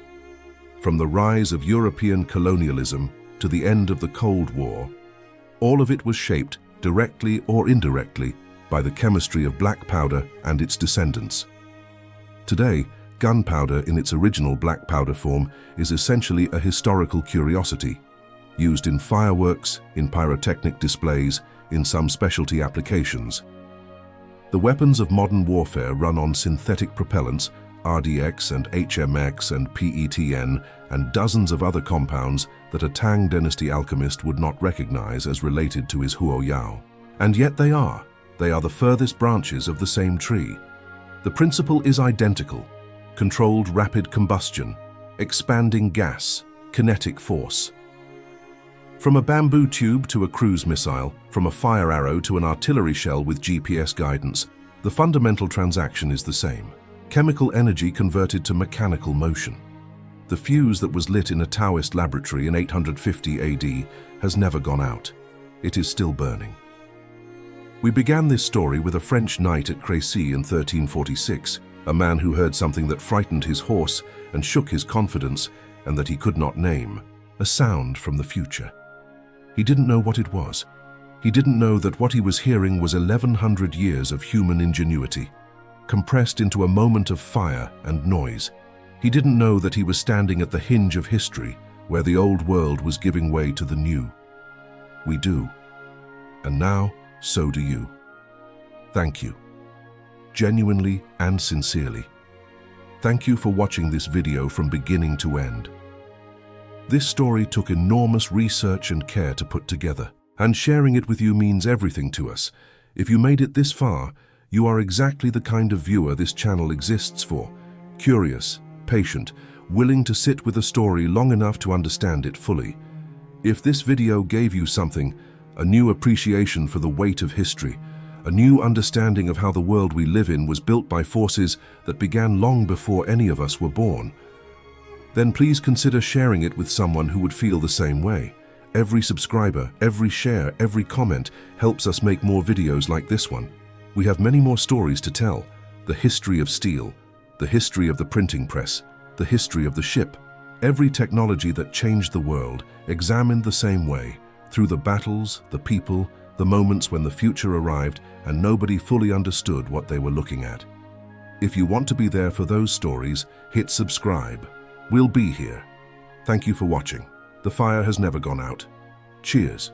from the rise of European colonialism to the end of the Cold War, all of it was shaped, directly or indirectly, by the chemistry of black powder and its descendants. Today, gunpowder in its original black powder form is essentially a historical curiosity, used in fireworks, in pyrotechnic displays, in some specialty applications. The weapons of modern warfare run on synthetic propellants, RDX and HMX and PETN, and dozens of other compounds that a Tang dynasty alchemist would not recognize as related to his Huo Yao. And yet they are. They are the furthest branches of the same tree. The principle is identical: controlled rapid combustion, expanding gas, kinetic force. From a bamboo tube to a cruise missile, from a fire arrow to an artillery shell with GPS guidance, the fundamental transaction is the same: chemical energy converted to mechanical motion. The fuse that was lit in a Taoist laboratory in 850 AD has never gone out. It is still burning. We began this story with a French knight at Crécy in 1346, a man who heard something that frightened his horse and shook his confidence, and that he could not name, a sound from the future. He didn't know what it was. He didn't know that what he was hearing was 1100 years of human ingenuity, compressed into a moment of fire and noise. He didn't know that he was standing at the hinge of history, where the old world was giving way to the new. We do. And now, so do you. Thank you. Genuinely and sincerely. Thank you for watching this video from beginning to end. This story took enormous research and care to put together, and sharing it with you means everything to us. If you made it this far, you are exactly the kind of viewer this channel exists for: curious, patient, willing to sit with a story long enough to understand it fully. If this video gave you something, a new appreciation for the weight of history, a new understanding of how the world we live in was built by forces that began long before any of us were born, then please consider sharing it with someone who would feel the same way. Every subscriber, every share, every comment helps us make more videos like this one. We have many more stories to tell: the history of steel, the history of the printing press, the history of the ship. Every technology that changed the world, examined the same way, through the battles, the people, the moments when the future arrived and nobody fully understood what they were looking at. If you want to be there for those stories, hit subscribe. We'll be here. Thank you for watching. The fire has never gone out. Cheers.